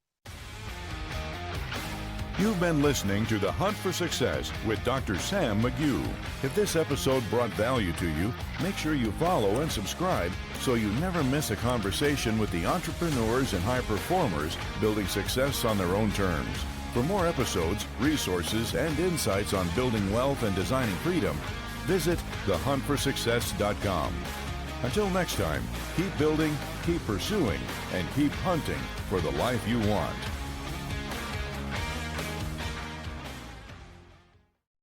You've been listening to The Hunt for Success with Dr. Sam McGough. If this episode brought value to you, make sure you follow and subscribe so you never miss a conversation with the entrepreneurs and high performers building success on their own terms. For more episodes, resources, and insights on building wealth and designing freedom, visit thehuntforsuccess.com. Until next time, keep building, keep pursuing, and keep hunting for the life you want.